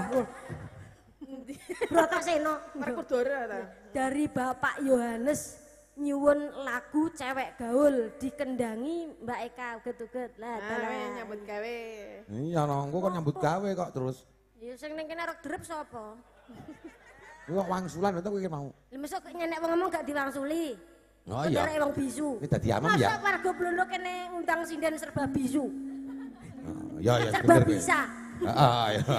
Speaker 3: Bratasena.
Speaker 4: Werkudara ta?
Speaker 3: Dari Bapak Yohanes nyuwun lagu Cewek Gaul dikendangi Mbak Eka uget-uget. Lah dalang
Speaker 4: nyambut gawe.
Speaker 1: Iya nongko kok nyambut gawe kok terus.
Speaker 3: Ya sing ning kene arep drep sapa?
Speaker 1: Iku kok wangsulan to kowe mau.
Speaker 3: Lah mesuk nyenek wong ngomong gak diwangsuli.
Speaker 1: Oh iya.
Speaker 3: Derek wong bisu.
Speaker 1: Iki dadi amem ya.
Speaker 3: Masa warga Blondok kene ngundang sinden serba bisu.
Speaker 1: Ya ya
Speaker 3: Serba
Speaker 1: bener.
Speaker 3: bisa.
Speaker 1: Heeh ya.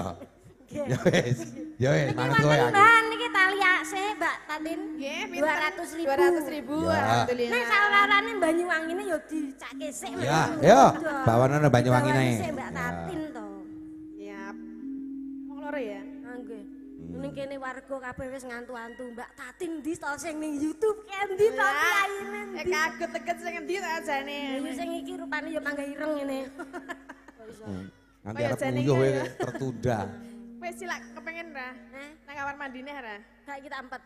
Speaker 1: Ya wis. Ya wis
Speaker 3: Niki
Speaker 1: manut kowe
Speaker 3: wonten
Speaker 1: aku.
Speaker 3: bahan niki tali akse Mbak Tatin.
Speaker 4: Nggih,
Speaker 3: 200.000.
Speaker 4: 200.000
Speaker 1: Ya.
Speaker 4: alhamdulillah.
Speaker 3: Nek salarane Banyuwangine ya dicake sik.
Speaker 1: Ya, ya. Bawane Banyuwangi
Speaker 3: Bawane
Speaker 1: nae.
Speaker 3: sik Mbak Tatin to.
Speaker 4: Siap. Wong loro ya?
Speaker 3: Ah nggih. Ning kene warga kabeh wis ngantu-antu Mbak Tatin ndi to sing ning YouTube kendi to kiyaine ndi.
Speaker 4: Kaget teket sing endi ta jane?
Speaker 3: Ya sing iki rupane ya mangga ireng ngene.
Speaker 1: Nanti
Speaker 4: Kaya
Speaker 1: arep
Speaker 4: jane
Speaker 1: nguyuh
Speaker 4: iki
Speaker 1: kowe
Speaker 4: ya.
Speaker 1: tertunda.
Speaker 4: Wis silak kepengen ra? Nang kamar mandine ra?
Speaker 3: Kayak kita empat.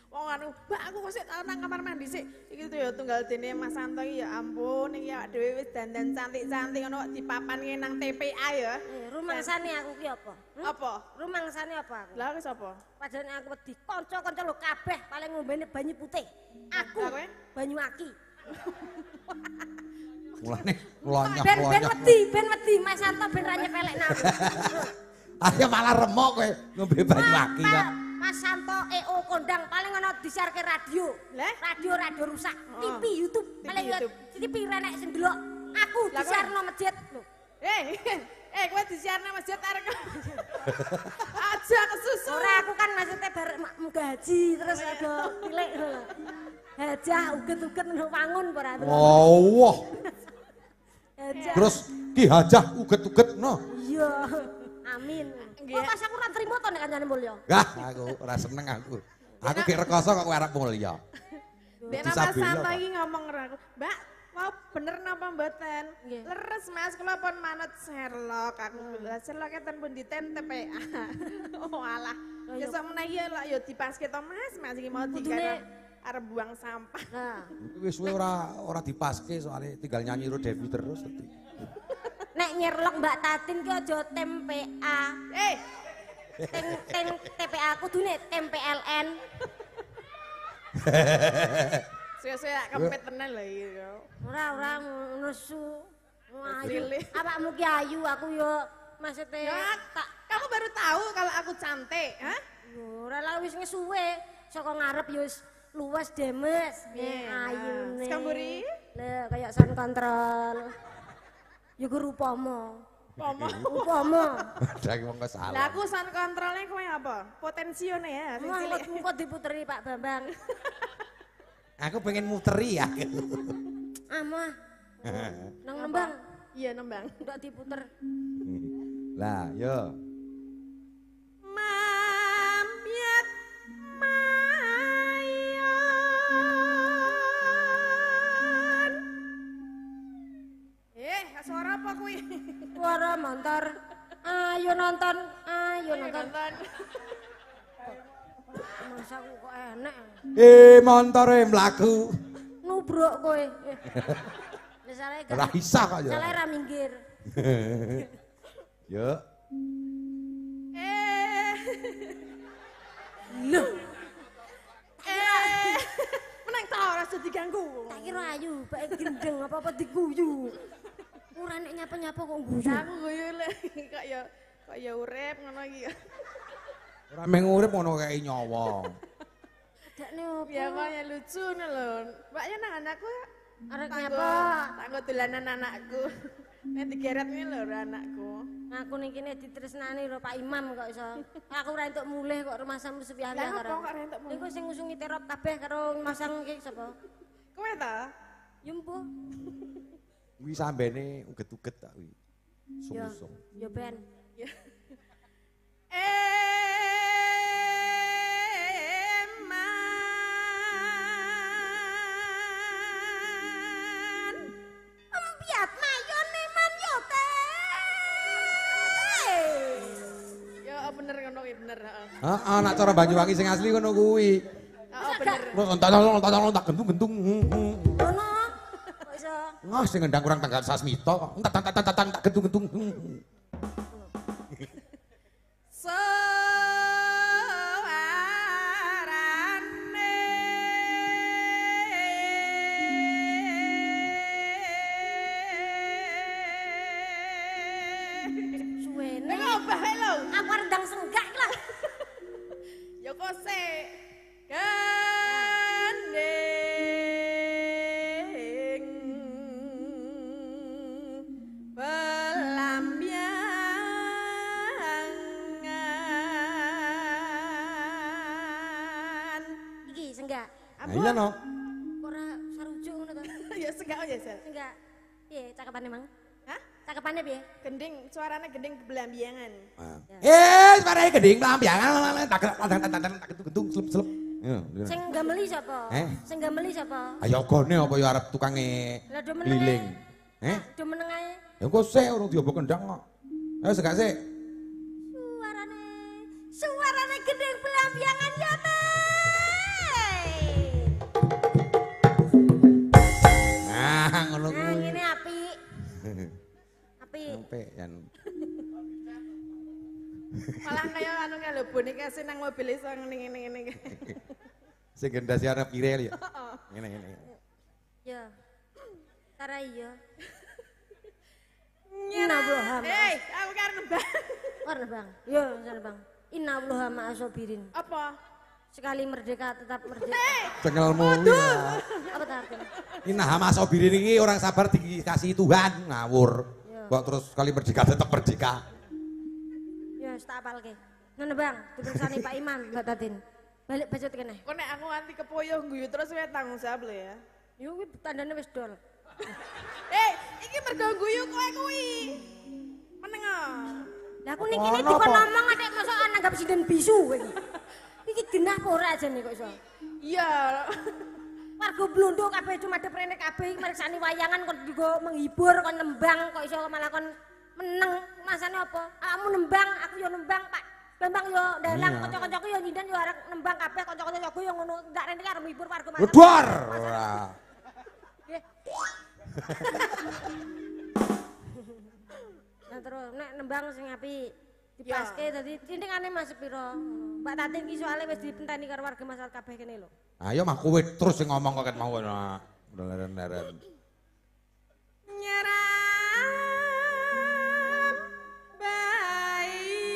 Speaker 4: Wong anu, Mbak aku kok sik tau nang kamar mandi sik. Iki tuh ya tunggal dene Mas Santo iki ya ampun iki awak dhewe wis dandan cantik-cantik ngono kok dipapanke nang TPA ya.
Speaker 3: Rumangsane aku ki apa?
Speaker 4: Apa?
Speaker 3: Rumangsane apa aku?
Speaker 4: Lah wis apa?
Speaker 3: Padahal aku wedi kanca-kanca lho kabeh paling ngombene banyu putih. Aku
Speaker 4: Lah kowe?
Speaker 3: banyu aki.
Speaker 1: Mulane lonyoh
Speaker 3: Ben
Speaker 1: lonyoh.
Speaker 3: wedi Mas Santo ben ra nyepelekna aku.
Speaker 1: Ayo malah remok kowe ngombe banyu aki kok.
Speaker 3: Mas Santo EO kondang paling ono disiarke radio.
Speaker 4: Lah?
Speaker 3: Radio rusak. TV YouTube paling
Speaker 4: YouTube.
Speaker 3: TV renek sing delok. Aku
Speaker 4: Lah,
Speaker 3: disiarno masjid lho.
Speaker 4: Kowe disiarno masjid arek. Aja kesusu.
Speaker 3: Ora aku kan maksudnya bar gaji terus ada tilik lho. Hajah uget-uget nang wangun ora.
Speaker 1: Oh, wah.
Speaker 3: Hajah.
Speaker 1: Terus Ki Hajah uget-uget no.
Speaker 3: Iya. Amin. Kok pas aku ora trimo to nek kancane mulya.
Speaker 1: Enggak, aku ora seneng aku. Aku ki rekoso kok kowe arep mulya.
Speaker 4: Dek
Speaker 1: Bisa
Speaker 4: Mas
Speaker 1: bela,
Speaker 4: Santo
Speaker 1: Pak.
Speaker 4: iki ngomong karo aku, "Mbak, mau bener napa mboten?"
Speaker 3: Nggih.
Speaker 4: Leres Mas, kula pun manut Sherlock. Aku bilang, "Sherlock eten pun diten TPA." Oh alah. Ya sok menawa ya lah ya dipaske to Mas, Mas iki mau dikira arep buang sampah.
Speaker 3: Nah,
Speaker 1: Wis kowe ora dipaske soalnya tinggal nyanyi ro Devi terus tadi.
Speaker 3: nek nyerlok Mbak Tatin ki aja TPA. Teng TPA kudune TPLN.
Speaker 4: Saya kempet tenan lho iki.
Speaker 3: Ora nesu. Ayu.
Speaker 4: Pilih.
Speaker 3: Awakmu ki ayu, aku yo maksudnya
Speaker 4: Ya,
Speaker 3: tak
Speaker 4: kamu baru tahu kalau aku cantik, hah?
Speaker 3: ora lah wis ngesuwe saka ngarep yo wis luwes demes. Ayune.
Speaker 4: Skamburi?
Speaker 3: Lah kaya sound control. Yo ku rupama. Upama.
Speaker 1: Dadi wong
Speaker 4: Lah
Speaker 1: salah.
Speaker 4: aku sound controlnya kowe apa? Potensione ya, sing cilik.
Speaker 3: Muka diputeri Pak Bambang.
Speaker 1: Aku pengen muteri ya.
Speaker 3: Mah. Nang Lembang.
Speaker 4: Iya nembang.
Speaker 3: Ndak diputer.
Speaker 1: Lah, yo.
Speaker 4: Mambyat mayon. Suara apa kuwi?
Speaker 3: Suara montor. Ayo nonton, ayo nonton. Masa kok enak.
Speaker 1: Montore mlaku.
Speaker 3: Nubruk kowe. Misalnya
Speaker 1: Ora isa kok ya.
Speaker 3: Salah ra minggir.
Speaker 1: Yo.
Speaker 3: Lho.
Speaker 4: Menang ta ora usah diganggu.
Speaker 3: Tak kira ayu, bae gendeng apa-apa diguyu. Ora nek nyapa-nyapa kok guyu.
Speaker 4: Aku guyu le kok ya urip ngono iki ya.
Speaker 1: Ora meng urip ngono kae nyawa.
Speaker 3: Adakne opo?
Speaker 4: Ya kok ya lucu ngono lho. Mbaknya nang anakku
Speaker 3: Arek
Speaker 4: tanggo
Speaker 3: nyapa?
Speaker 4: tanggo dolanan anakku. Nek digeret ngene lho anakku.
Speaker 3: Aku ning kene ditresnani karo Pak Imam kok iso. Aku ora entuk mulih kok rumah Sam Sufiani
Speaker 4: Lah
Speaker 3: karo.
Speaker 4: kok ora entuk mulih?
Speaker 3: Iku sing ngusungi terop kabeh karo masang iki sapa?
Speaker 4: Kowe ta?
Speaker 3: Yumpo.
Speaker 1: Kuwi sambene uget-uget tak kuwi.
Speaker 3: Ya,
Speaker 1: Sung-sung.
Speaker 3: ya ben.
Speaker 4: Eman
Speaker 3: Empiat mayone man yo teh.
Speaker 4: ya bener ngono kuwi bener, heeh.
Speaker 1: Heeh, nek cara Banyuwangi sing asli ngono kuwi.
Speaker 4: Heeh bener.
Speaker 1: Tolong tak gentung-gentung.
Speaker 3: Ono. Kok iso?
Speaker 1: Ngah sing ngendang kurang tanggal sasmita kok. Tak gentung-gentung.
Speaker 4: Suarane
Speaker 3: Suwene.
Speaker 4: ngobah ae lho.
Speaker 3: Aku rendang senggak iki lah.
Speaker 4: Ya kok sik gandeng pelambiangan.
Speaker 3: Iki senggak.
Speaker 1: Nah iya no.
Speaker 3: Ora sarujuk ngono to.
Speaker 4: Ya senggak ya, Sel.
Speaker 3: Senggak. Piye cakepane, Mang?
Speaker 4: Hah?
Speaker 3: Cakepane piye?
Speaker 4: Gending, suaranya gending belambiangan.
Speaker 1: Suarane geding lambiangan tak gentung-gentung selep-selep.
Speaker 3: Sing gameli sapa? Sing gameli sapa?
Speaker 1: Ayo gone apa ya arep tukange
Speaker 3: Lah do meneng.
Speaker 1: liling.
Speaker 3: Do meneng ae.
Speaker 1: Ya engko sik urung diombo kendang kok. Ayo segak sik.
Speaker 3: Suarane gendeng pelambiangan ya teh.
Speaker 1: Nah, ngono
Speaker 3: Nah,
Speaker 1: kuwi.
Speaker 3: ngene apik. Apik.
Speaker 1: Sampai yan.
Speaker 4: Malah kaya anu lho boneka sing nang mobil iso ngene-ngene.
Speaker 1: Sing gendasi arep pirel ya. Ngene-ngene.
Speaker 3: Ya. Tara iya. Inna Allahumma.
Speaker 4: Aku karep nembang.
Speaker 3: Warna bang. Yo, sana bang. Inna Allahumma asobirin.
Speaker 4: Apa?
Speaker 3: Sekali merdeka tetap merdeka.
Speaker 1: Cengelmu ya.
Speaker 3: Apa tak artinya?
Speaker 1: Ini hama sobirin ini orang sabar dikasih Tuhan ngawur.
Speaker 3: Ya.
Speaker 1: Kok terus sekali merdeka tetap merdeka.
Speaker 3: Ya, tak apal ke. Nana bang, tulisane Pak Imam, Mbak Tatin. Balik bacot kene.
Speaker 4: Kok nek aku anti kepoyo guyu terus kowe tanggung jawab lho ya.
Speaker 3: Yo kuwi tandane wis dol.
Speaker 4: Iki mergo guyu kowe kuwi. Meneng
Speaker 3: Lah aku ning kene dikon ngomong adek mosok nanggap sinden bisu kowe iki. Iki genah apa ora ajane kok iso.
Speaker 4: Iya.
Speaker 3: Warga Blondo kabeh cuma ada prene kabeh meriksani wayangan kok digo menghibur kon nembang kok iso malah kon meneng. Masane apa? Kamu nembang, aku yo nembang, Pak. Bambang yo dalang kanca-kancaku yo nyindan yo arek nembang kabeh kanca-kancaku yo ngono ndak rene arep menghibur warga masyarakat.
Speaker 1: Wedor. Ora.
Speaker 3: Nah terus nek nembang sing apik dipaske dadi tindingane Mas piro. Mbak Tatin ki soalé wis dipenteni karo warga masyarakat kabeh kene lho.
Speaker 1: Ayo mah kowe terus sing ngomong kok ket mau. Leren-leren.
Speaker 4: Nyeram bayi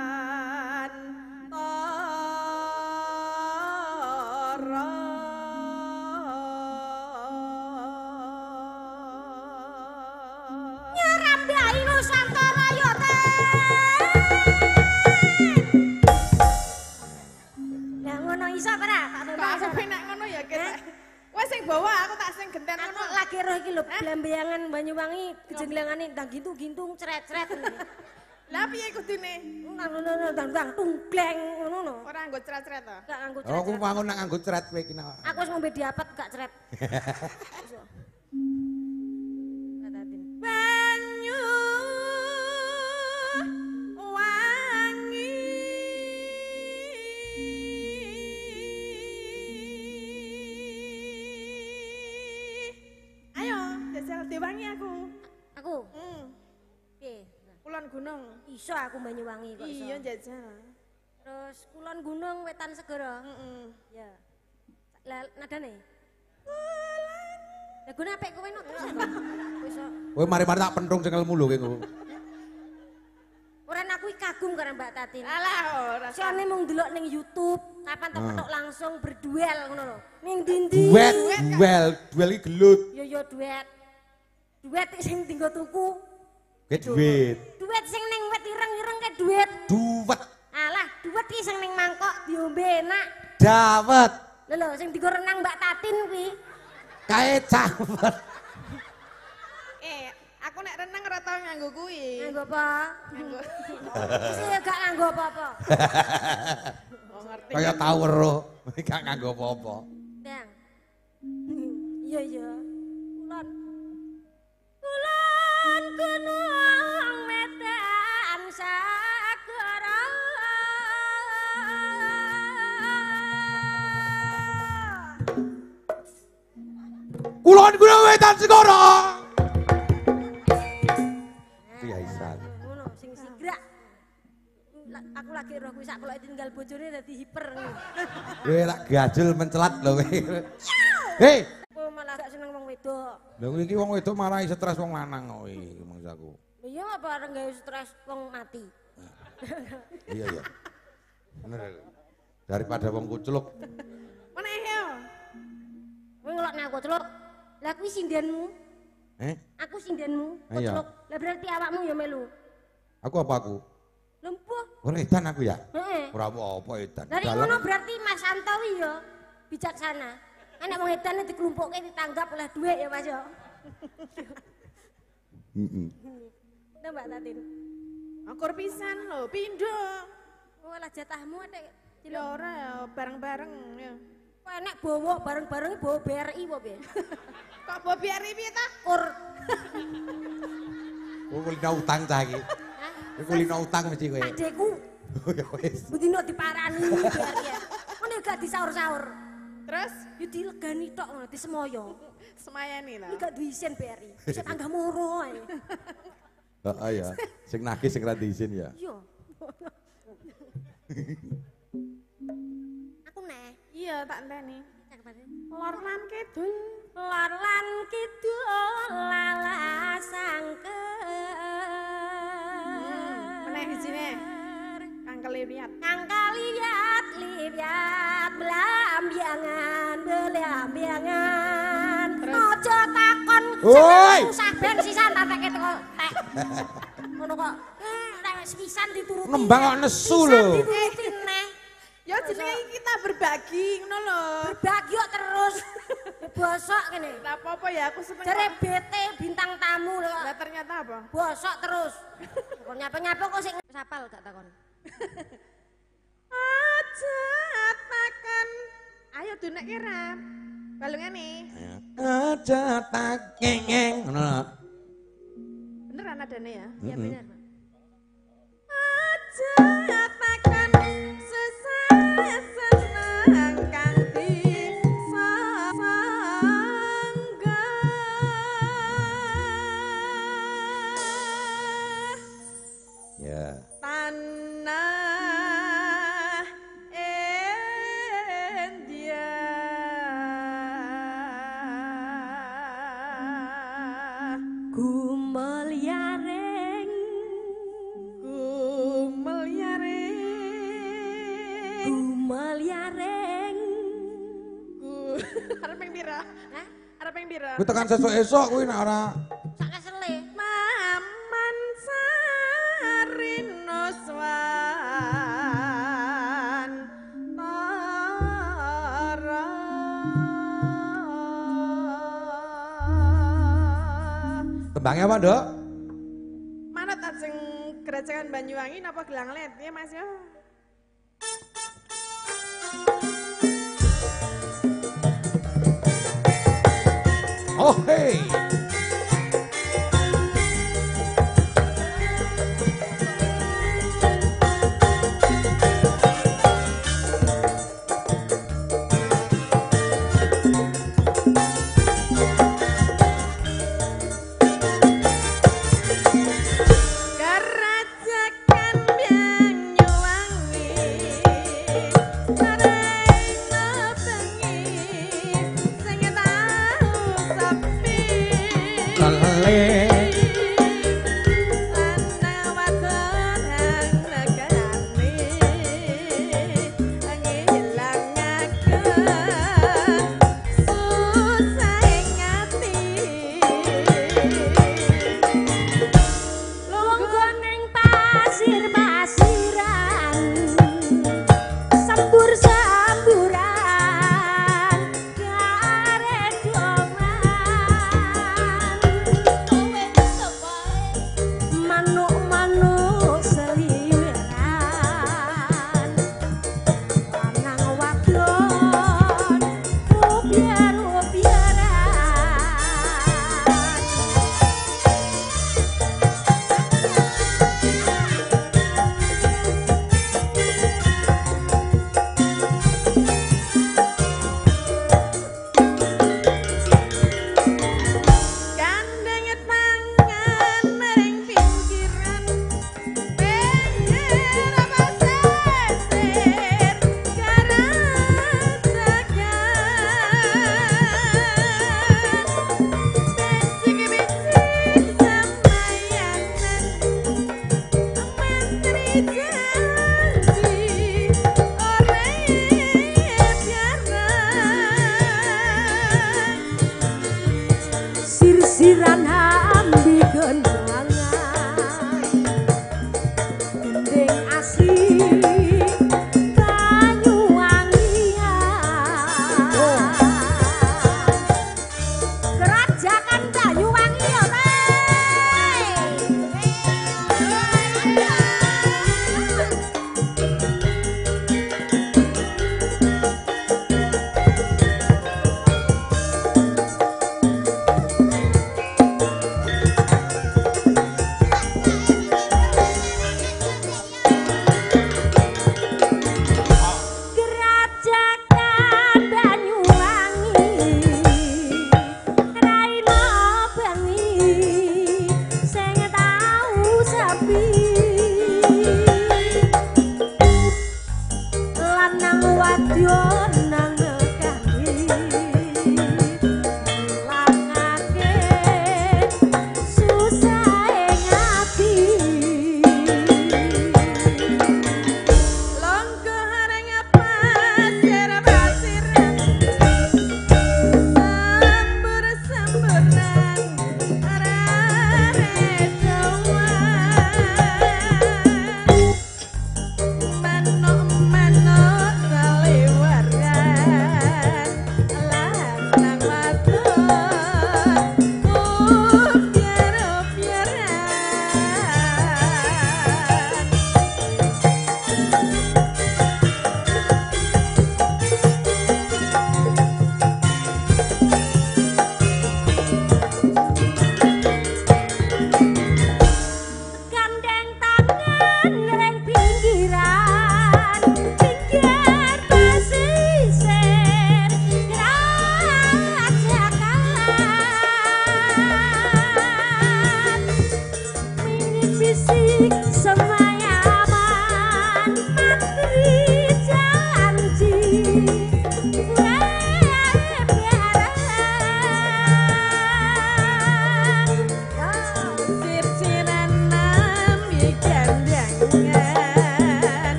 Speaker 4: Toswan Toro
Speaker 3: kejenglengan Banyuwangi, kejenglengane ndang gintung-gintung cret-cret.
Speaker 4: Lah piye kudune?
Speaker 3: Ndang tunggleng ngono lho.
Speaker 4: Ora nggo cret-cret to?
Speaker 3: Gak nganggo
Speaker 1: Oh, aku
Speaker 3: cret.
Speaker 1: bangun nak nganggo cret kowe iki.
Speaker 3: Aku wis ngombe diapet gak cret.
Speaker 4: Banyu wangi ayo jajal diwangi aku.
Speaker 3: Aku
Speaker 4: Hmm,
Speaker 3: piye?
Speaker 4: Kulon Gunung.
Speaker 3: Iso aku Banyuwangi kok iso.
Speaker 4: Iya jajal.
Speaker 3: Terus Kulon Gunung Wetan Segara.
Speaker 4: Heeh.
Speaker 3: Ya. Lah nadane? Lah guna apik kowe no terus. Wis
Speaker 1: Kowe mari-mari tak pentung cengelmu lho kowe.
Speaker 3: ora aku kagum karo Mbak Tatin.
Speaker 4: Alah ora.
Speaker 3: Soalnya mung delok ning YouTube, kapan tak langsung berduel ngono lho. Ning ndi-ndi.
Speaker 1: Duel iki gelut.
Speaker 3: Yo duet. Duet sing tinggo tuku.
Speaker 1: Ke duit.
Speaker 3: Duet sing ning wet ireng-ireng ke duet.
Speaker 1: Duwet.
Speaker 3: Alah, duet iki sing ning mangkok diombe enak.
Speaker 1: Dawet.
Speaker 3: Lho sing dienggo renang Mbak Tatin kuwi.
Speaker 1: Kae cawet.
Speaker 4: Aku nek renang ora tau nganggo kuwi.
Speaker 3: Nganggo apa?
Speaker 4: Nganggo.
Speaker 3: Saya gak nganggo apa-apa.
Speaker 4: Oh ngerti.
Speaker 1: Kaya tau weruh, gak nganggo apa-apa.
Speaker 3: Dang. Iya. Kulon gunung Medan Sagara.
Speaker 1: Kulon Gunung Wetan Segara. Biasa.
Speaker 3: Ngono sing sigrak. Aku lagi roh kuwi sak kok tinggal bojone dadi hiper.
Speaker 1: Kowe lak gajul mencelat lho kowe. Hei,
Speaker 3: Aku malah gak seneng wong wedok.
Speaker 1: lha iki wong wedok marahi stres wong lanang kowe mangsaku.
Speaker 3: Iya apa areng gawe stres wong mati.
Speaker 1: Iya. Bener. Daripada wong kucluk.
Speaker 4: Meneh yo.
Speaker 3: Kowe ngelokne aku celuk. Lah kuwi sindenmu. Aku sindenmu.
Speaker 1: Iya.
Speaker 3: Celuk. Lah berarti awakmu ya melu.
Speaker 1: Aku apa aku?
Speaker 3: Lempuh.
Speaker 1: Ora edan aku ya?
Speaker 3: Heeh.
Speaker 1: Ora apa edan.
Speaker 3: Dari ngono berarti Mas Antowi ya bijaksana. Nek wong edane dikelumpukke ditanggap oleh dhuwit ya Mas ya.
Speaker 1: Heeh.
Speaker 3: Nah Mbak Tatin.
Speaker 4: Akur pisan lho, pindho.
Speaker 3: Oh lah jatahmu adek
Speaker 4: Ya
Speaker 3: cilok.
Speaker 4: ora ya, bareng-bareng ya.
Speaker 3: Kok enek bawa bareng-bareng bawa BRI apa piye?
Speaker 4: Kok Bobi Ari piye ta?
Speaker 3: Kur.
Speaker 1: Kowe kulino utang cah iki. Kowe kulino utang mesti kowe.
Speaker 3: Pakdeku.
Speaker 1: Ya wis.
Speaker 3: Budino diparani BRI. Ngono gak disaur-saur.
Speaker 4: Terus
Speaker 3: Yo dilegani tok ngono disemoyo.
Speaker 4: semayani lah.
Speaker 3: Iki gak duwe isin BRI. Bisa tangga moro ae.
Speaker 1: Heeh ya. Sing nagih sing ra diizin ya.
Speaker 3: Iya. Aku neh.
Speaker 4: Iya tak enteni.
Speaker 3: Cakepane.
Speaker 4: Lor lan kidul.
Speaker 3: Lor lan kidul lalasangke.
Speaker 4: Meneh hijine. Kang keliriat.
Speaker 3: Kang kaliat belambiangan. Aja takon
Speaker 1: Woi!
Speaker 3: usah ben sisan tak teke teko tek. Ngono kok. Nek pisan dituruti.
Speaker 1: Nembang kok nesu
Speaker 3: Pisan
Speaker 1: lho.
Speaker 3: dituruti neh.
Speaker 4: Ya jenenge kita berbagi ngono lho.
Speaker 3: Berbagi kok terus. Bosok kene.
Speaker 4: Lah apa-apa ya aku seneng.
Speaker 3: Jare
Speaker 4: kok.
Speaker 3: BT bintang tamu lho kok.
Speaker 4: Lah ternyata apa?
Speaker 3: Bosok terus. Kok nyapa-nyapa kok sing sapal gak takon.
Speaker 4: Aja takon. Ayo dunek kira. Balungane.
Speaker 1: Aja tak ngeng. Ngono.
Speaker 4: Beneran adane ya?
Speaker 3: Iya bener, Pak.
Speaker 4: Aja takon susah seneng kang disangga.
Speaker 1: Ya.
Speaker 4: Tanah India
Speaker 3: Gumelyaring
Speaker 4: Arep ping pira?
Speaker 3: Hah?
Speaker 4: Arep ping pira?
Speaker 1: Kuwi tekan sesuk-esuk kuwi nek ora
Speaker 3: Sak kesele.
Speaker 4: Maman Sarinoswan Tara
Speaker 1: Tembangnya apa, Nduk?
Speaker 4: Manut ajeng Gerajakan Banyuwangi napa Gelang Let ya Mas yo.
Speaker 1: Oh, hey.
Speaker 3: Sirsiran hambi gendrangan gendeng asli Gerajakan Banyuwangi ya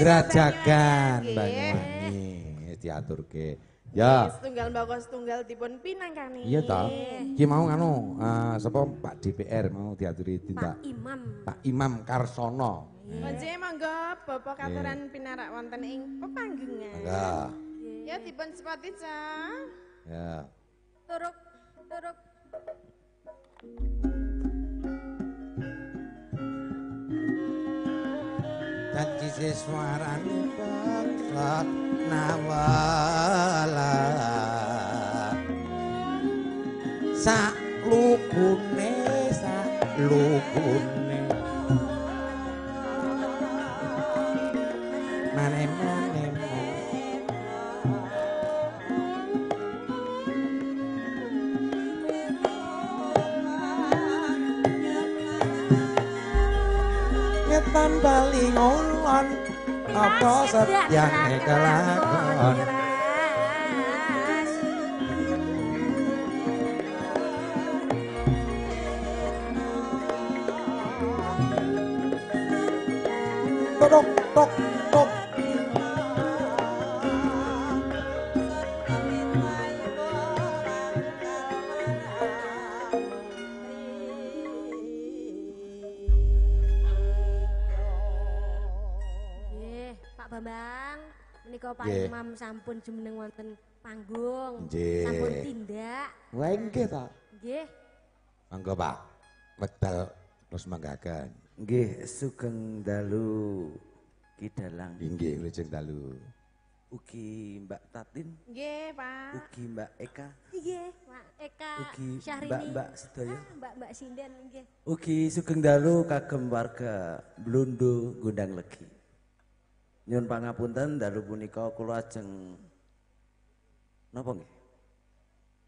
Speaker 1: Grajagan
Speaker 4: Nggih.
Speaker 1: Banyuwangi diaturke. Ya.
Speaker 4: Setunggal mbako setunggal dipun pinangkani.
Speaker 1: Iya ta. Ki mau nganu sapa Pak DPR mau diaturi tindak. Pak Imam Karsono.
Speaker 4: Panjenengan monggo Bapak katuran pinarak wonten ing pepanggengan.
Speaker 1: Enggak.
Speaker 4: Ya dipun sepati, Cah.
Speaker 1: Ya.
Speaker 3: Turuk.
Speaker 1: Janji seswarane bangsa nawala sak lukune mane ngetan bali ngolon apa setyane kelakon tok tok tok
Speaker 3: Nggih, Pak Bambang, menika Pak
Speaker 1: Nggih.
Speaker 3: Imam sampun jumeneng wonten panggung.
Speaker 1: Nggih.
Speaker 3: Sampun tindak.
Speaker 1: Wah nggih ta.
Speaker 3: Nggih.
Speaker 1: Mangga Pak, wekdal terus manggakan.
Speaker 5: Nggih, sugeng dalu Ki Dalang.
Speaker 1: Inggih wilujeng dalu.
Speaker 5: Ugi Mbak Tatin,
Speaker 4: Nggih, Pak.
Speaker 5: ugi Mbak Eka,
Speaker 3: Nggih, Pak Eka
Speaker 5: ugi
Speaker 3: Syahrini.
Speaker 5: Mbak-mbak sedaya.
Speaker 3: Mbak Sinden nggih.
Speaker 5: Ugi sugeng dalu kagem warga Blondo Gondang Legi. Nyuwun pangapunten dalu punika kula ajeng napa nggih?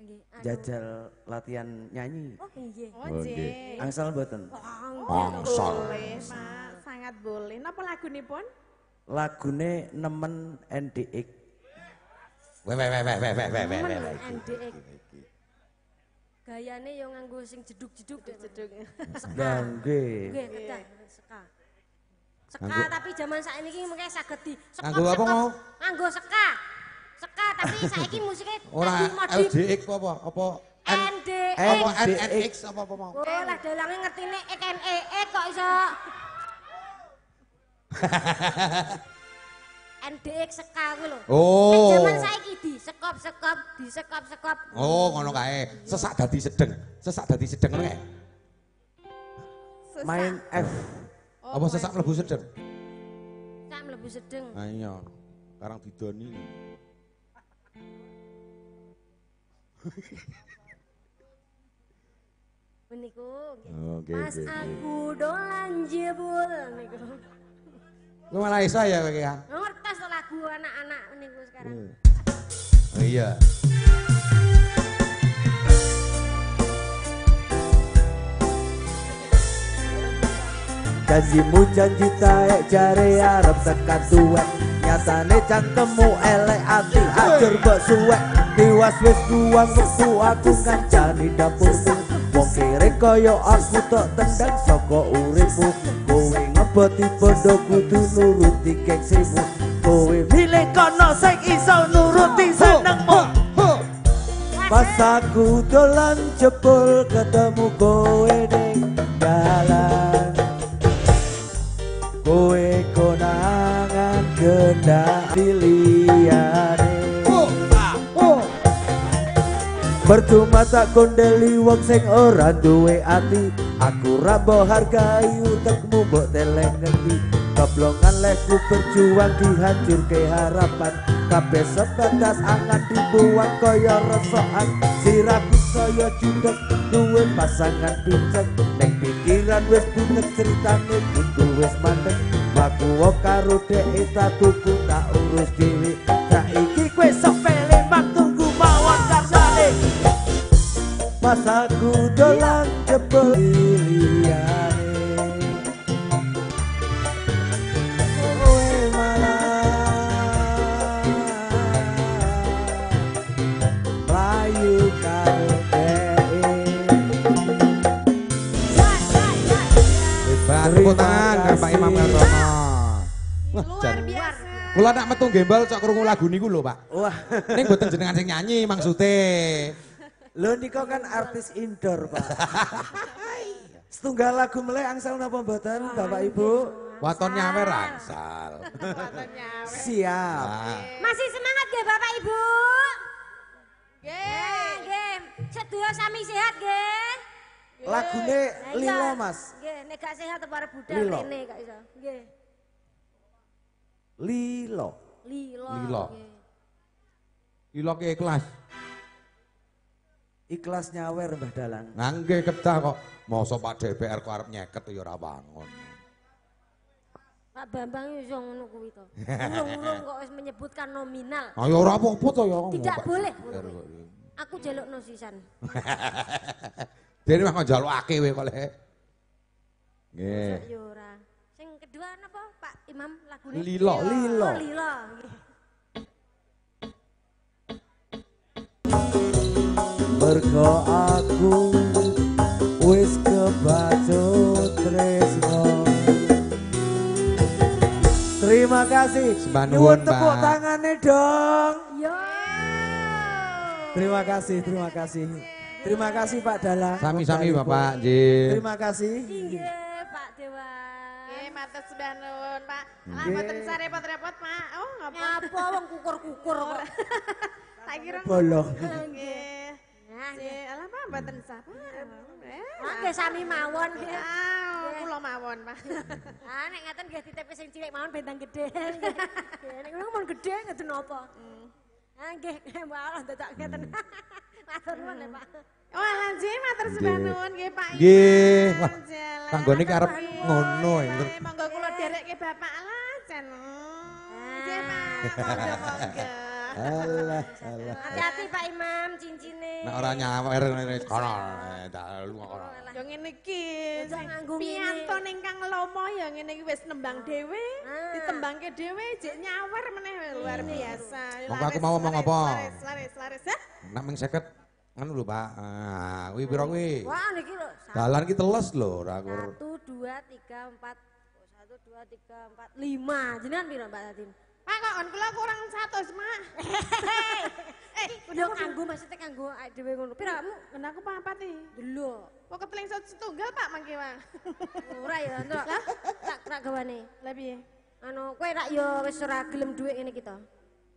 Speaker 3: Nggih.
Speaker 5: Jajal latihan nyanyi.
Speaker 3: Oh nggih.
Speaker 4: Oh,
Speaker 1: nggih.
Speaker 4: nggih.
Speaker 5: Angsal mboten?
Speaker 1: Angsal.
Speaker 4: Boleh, Pak. Sangat boleh. Napa lagunipun?
Speaker 5: Lagune nemen NDX.
Speaker 1: Weh.
Speaker 3: NDX. Gayane yo nganggo sing jeduk-jeduk
Speaker 4: Jeduk.
Speaker 5: Lah nggih.
Speaker 3: Nggih, kedah seka. Seka
Speaker 1: Nganggo-
Speaker 3: tapi zaman saiki mengke saged di
Speaker 1: Nganggo apa mau?
Speaker 3: Nganggo seka. Seka tapi saiki musiknya
Speaker 1: Ora
Speaker 3: tadi modif
Speaker 1: LDX apa
Speaker 3: NDX.
Speaker 1: apa NX apa mau?
Speaker 3: Oh, lah dalange ngertine EKNE kok iso. NDX seka kuwi lho.
Speaker 1: Oh.
Speaker 3: Zaman saiki di sekop.
Speaker 1: Oh, ngono kae. Sesak dadi sedeng ngono kae.
Speaker 4: Sesak.
Speaker 5: Main F.
Speaker 4: Oh,
Speaker 1: Apa sesak mlebu sedeng?
Speaker 3: Sak mlebu sedeng.
Speaker 1: Ah iya. Karang didoni.
Speaker 3: Meniku nggih.
Speaker 1: Oh, nggih,
Speaker 3: Pas
Speaker 1: nggih, nggih.
Speaker 3: aku dolan jebul niku.
Speaker 1: Kowe malah iso ya kowe ya.
Speaker 3: Ngertos to lagu anak-anak niku sekarang.
Speaker 1: Oh iya.
Speaker 5: Janjimu janji taek jare arep tekan tuwek. Nyatane cangkemmu elek ati ajur mbok suwek. Tiwas wis buang wektu aku ngancani dapurmu. Wong kere kaya aku tok tendang saka uripmu. Kowe ngeboti bondo kudu nuruti keksimu. Kowe milih kono sing iso nuruti senengmu. Pas aku dolan jebul ketemu kowe ning dalan. Kowe konangan gendak pilihane. Percuma tak gondeli wong sing ora duwe ati. Aku ra mbok hargai utekmu mbok teleng ngerti. Keblongan leku berjuang dihancurke harapan. Kabeh sebatas angan dibuang kaya resokan. Siraku saya judek duwe pasangan pinceng. Ning pikiran wis bunek ceritane kudu wis mandek. Maku karo dhek tak tuku tak urus dhewe. Saiki kowe sok pele mak tunggu mawon karsane. Pas aku dolan jebol liyane. Kowe malah rayu karo
Speaker 1: Hebat tepuk tangan karo Pak Imam Kartono. Wah,
Speaker 4: Luar
Speaker 1: jan
Speaker 4: biasa.
Speaker 1: Kula nak metu gembal sok krungu lagu niku lho, Pak.
Speaker 5: Wah,
Speaker 1: Ning mboten jenengan sing nyanyi maksude.
Speaker 5: lho nika kan artis indoor, Pak. Setunggal lagu meleh angsal napa mboten, Bapak Ibu?
Speaker 1: Waton nyawer angsal.
Speaker 5: Siap.
Speaker 1: Nah,
Speaker 3: Masih semangat nggih Bapak Ibu?
Speaker 4: Nggih.
Speaker 3: Nggih. Sedaya sami sehat nggih.
Speaker 5: Lagune
Speaker 3: Nah, iya.
Speaker 5: Lilo, Mas.
Speaker 3: Nggih, nek gak sehat apa arep budal
Speaker 5: Lilo.
Speaker 3: rene gak iso. Nggih.
Speaker 5: Lilo.
Speaker 3: Lilo.
Speaker 1: Lilo.
Speaker 3: nggih.
Speaker 1: Lilo ke ikhlas.
Speaker 5: Ikhlas nyawer Mbah Dalang.
Speaker 1: Nggih kedah kok. Mosok Pak DPR kok arep nyeket ya ora wangun.
Speaker 3: Pak Bambang iso ngono kuwi to. Urung-urung kok wis menyebutkan nominal.
Speaker 1: Ayo ora apa-apa to ya.
Speaker 3: Tidak
Speaker 1: Pak
Speaker 3: boleh.
Speaker 1: DPR.
Speaker 3: Aku jalukno sisan.
Speaker 1: Dene mah njalukake kowe kok lek. Nggih.
Speaker 3: Ya ora. Sing kedua napa Pak Imam lagune?
Speaker 1: Lilo.
Speaker 5: Lilo.
Speaker 3: Oh, Lilo. Nggih.
Speaker 5: Mergo aku wis kebacut tresno. Terima kasih.
Speaker 1: Sembah nuwun,
Speaker 5: Nyuwun tepuk
Speaker 1: Pak.
Speaker 5: tangannya dong.
Speaker 3: Yo.
Speaker 5: Terima kasih, terima kasih. Terima kasih Pak Dalang.
Speaker 1: Sami-sami Bapak, nggih.
Speaker 5: Terima kasih.
Speaker 3: Nggih, Pak Dewa.
Speaker 4: Nggih, matur sudah nuwun, Pak. Lah
Speaker 5: Nggih.
Speaker 4: mboten sarepot-repot, Pak. Oh, ngapa?
Speaker 3: Nyapa wong kukur-kukur kok.
Speaker 4: Tak kira
Speaker 5: Bolong.
Speaker 4: nggih.
Speaker 3: Nah,
Speaker 4: Si, alah Pak, mboten sah, Pak.
Speaker 3: nggih sami mawon nggih.
Speaker 4: Ah, kula mawon, Pak.
Speaker 3: Ah, nek ngaten nggih ditepe sing cilik mawon bentang gedhe. Nggih, nek ngono mon gedhe ngeten napa? Ah, nggih, malah dadak ngeten. Matur nuwun lho, Pak.
Speaker 4: Wah, lanjut matur sudah
Speaker 1: Nggih.
Speaker 4: nuwun nggih, Pak.
Speaker 1: Nggih. Wah,
Speaker 4: Jalan.
Speaker 1: kanggone ki arep ngono ya.
Speaker 4: Ayo, monggo kula derekke Bapak lah, Jan. Nggih, Pak. Monggo.
Speaker 5: Alah, alah.
Speaker 3: Hati-hati Pak Imam cincine.
Speaker 1: Nek ora nyawer ngene kono tak lunga kono.
Speaker 4: Yo ngene iki.
Speaker 3: Ojo nganggo ngene.
Speaker 4: Piantun ingkang lomo ya ngene iki wis nembang dhewe,
Speaker 3: Ah.
Speaker 4: ditembangke dhewe jek nyawer meneh luar biasa.
Speaker 1: Monggo aku mau ngomong apa?
Speaker 4: Laris. Hah?
Speaker 1: Nek ming 50 ngono lho Pak. Ah, kuwi pira kuwi?
Speaker 3: Wah, niki lho.
Speaker 1: Dalan ki teles lho ora kur.
Speaker 3: 1 2 3 4. 1 2 3 4 5. Jenengan piro Mbak Tatin?
Speaker 4: Pak kok on kula kurang 100, Mak.
Speaker 3: Yo kanggo maksudnya kanggo awake dhewe ngono. Piro kamu?
Speaker 4: Ngene aku papat iki.
Speaker 3: Delok.
Speaker 4: Kok keteling setunggal Pak mangke, Mang.
Speaker 3: Ora ya, ndok. Tak krak gawane.
Speaker 4: Lah piye?
Speaker 3: Anu, kowe rak yo wis ora gelem dhuwit ngene iki to.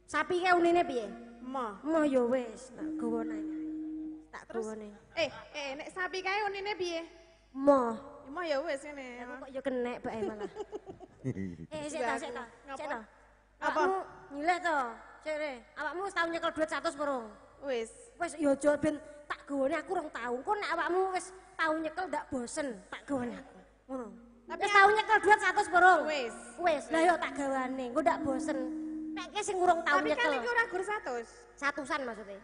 Speaker 3: Sapi ke unine piye?
Speaker 4: Mo.
Speaker 3: Mo yo wis, tak gawane. Tak gawane.
Speaker 4: Nek sapi kae unine piye?
Speaker 3: Mo.
Speaker 4: Mo ya wis ngene.
Speaker 3: Aku kok yo kenek bae malah. Sik ta, sik ta. Sik ta.
Speaker 4: Apa?
Speaker 3: Awakmu nyileh to. Sik re. Awakmu wis tau nyekel duit 100 burung.
Speaker 4: Wis.
Speaker 3: Wis yo aja ben tak gawane aku rong taun. Kok nek awakmu wis tau nyekel ndak bosen, tak gawane aku. Ngono.
Speaker 4: Tapi
Speaker 3: Wis tau nyekel duit 100 burung.
Speaker 4: Wis.
Speaker 3: Wis, lah yo tak gawane. Engko ndak bosen. Nek ki sing urung tau
Speaker 4: Tapi kan
Speaker 3: nyekel.
Speaker 4: iki ora gur 100.
Speaker 3: Satusan maksudnya.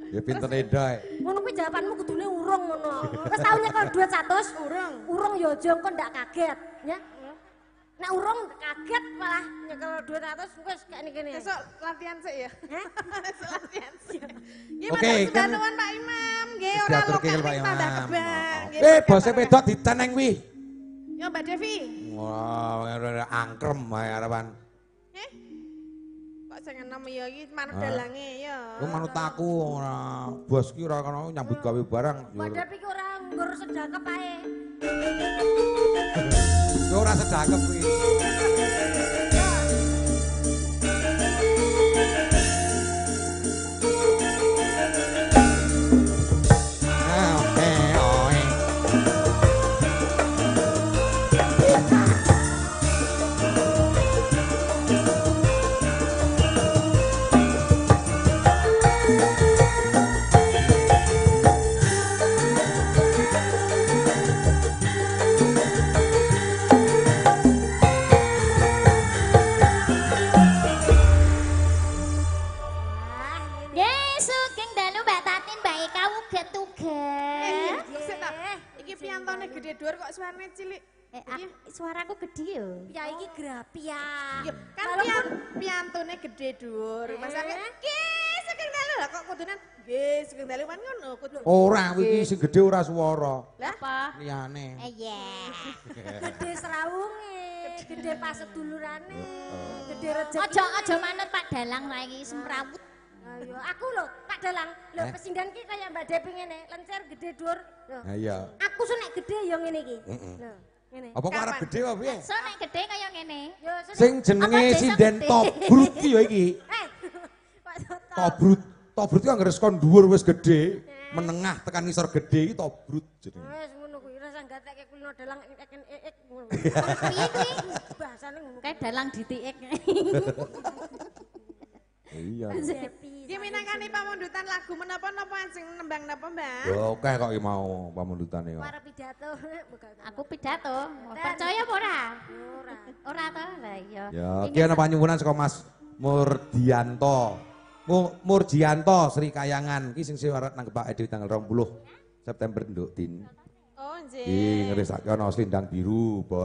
Speaker 1: Ya pinter edae.
Speaker 3: Ngono kuwi jawabanmu kudune urung ngono. Wis tau nyekel duit 100?
Speaker 4: Urung.
Speaker 3: Urung yo aja engko ndak kaget, ya. Nek urung kaget malah nyekel duit 100 wis kayak kene.
Speaker 4: Besok latihan sik ya.
Speaker 3: Hah?
Speaker 4: Besok latihan sik. Nggih,
Speaker 1: Oke,
Speaker 4: matur sudah
Speaker 1: kan-
Speaker 4: nuwun Pak Imam. Nggih, ora
Speaker 1: Diaturke
Speaker 4: lokal
Speaker 1: Pak
Speaker 4: ning tambah
Speaker 1: Imam.
Speaker 4: kebang. Nggih,
Speaker 1: Bose
Speaker 4: Pak.
Speaker 1: wedok diteneng kuwi.
Speaker 4: Yo Mbak Devi.
Speaker 1: Wah, angkrem ae arepan.
Speaker 4: Eh? Kok sing enom ya iki manut dalange ya.
Speaker 1: Ku manut aku ora bos ki ora kono nyambut gawe barang.
Speaker 3: Padahal iki ora nggur sedekap ae.
Speaker 1: Yo ora sedakep kuwi. Ah, oke, oe.
Speaker 2: Nggih, sugeng dalu Mbak Tatin, Mbak Eka uget-uget.
Speaker 4: Sik ta. Iki piantone gede dhuwur kok suarane cilik.
Speaker 2: Suaraku gede yo.
Speaker 3: Ya iki grapia.
Speaker 4: Ya, kan piantone gede dhuwur. Masane ki sugeng dalu lah kok kudunan nggih sugeng dalu kan ngono kudu.
Speaker 1: Ora kuwi iki sing gedhe ora swara.
Speaker 4: Lah apa?
Speaker 1: Liyane.
Speaker 2: Iya.
Speaker 3: Gede serawunge. gede pas sedulurane. Gede rezeki.
Speaker 2: Aja manut Pak Dalang lagi semrawut.
Speaker 3: Ayo, aku lho, Pak Dalang. Lho pesinggan ki kaya Mbak Depi ngene, lencer gede dhuwur.
Speaker 1: Ha iya.
Speaker 3: Aku nek gede ya ngene iki. Lho, ngene.
Speaker 1: Apa kok arep gede apa piye?
Speaker 2: So nek gede kaya ngene.
Speaker 3: Yo
Speaker 1: Sing jenenge sinden Tobrut ki ya iki.
Speaker 3: Pak Soto.
Speaker 1: Tobrut ki anggere skon dhuwur wis gede, menengah tekan ngisor gede iki Tobrut jenenge.
Speaker 3: Wes ngono kuwi rasa gatekke kulino dalang ek ngono.
Speaker 2: Piye kuwi?
Speaker 3: Bahasane ngono.
Speaker 2: Kayak dalang ditiik.
Speaker 1: Iya.
Speaker 4: Ki minangkani pamundutan lagu menapa-napa sing nembang napa, Mbak?
Speaker 1: Ya oke kok iki mau pamundutane kok.
Speaker 3: Para pidato.
Speaker 2: Aku pidato. Percaya apa ora?
Speaker 3: Ora.
Speaker 2: Ora to? Lah iya.
Speaker 1: Ya, iki ana panyuwunan saka Mas Murdianto. Murjianto Sri Kayangan iki sing siwarat nang Pak Edi tanggal 20 September nduk Din.
Speaker 4: Oh, nggih.
Speaker 1: Iki ngerisake ana selindang biru, Bos.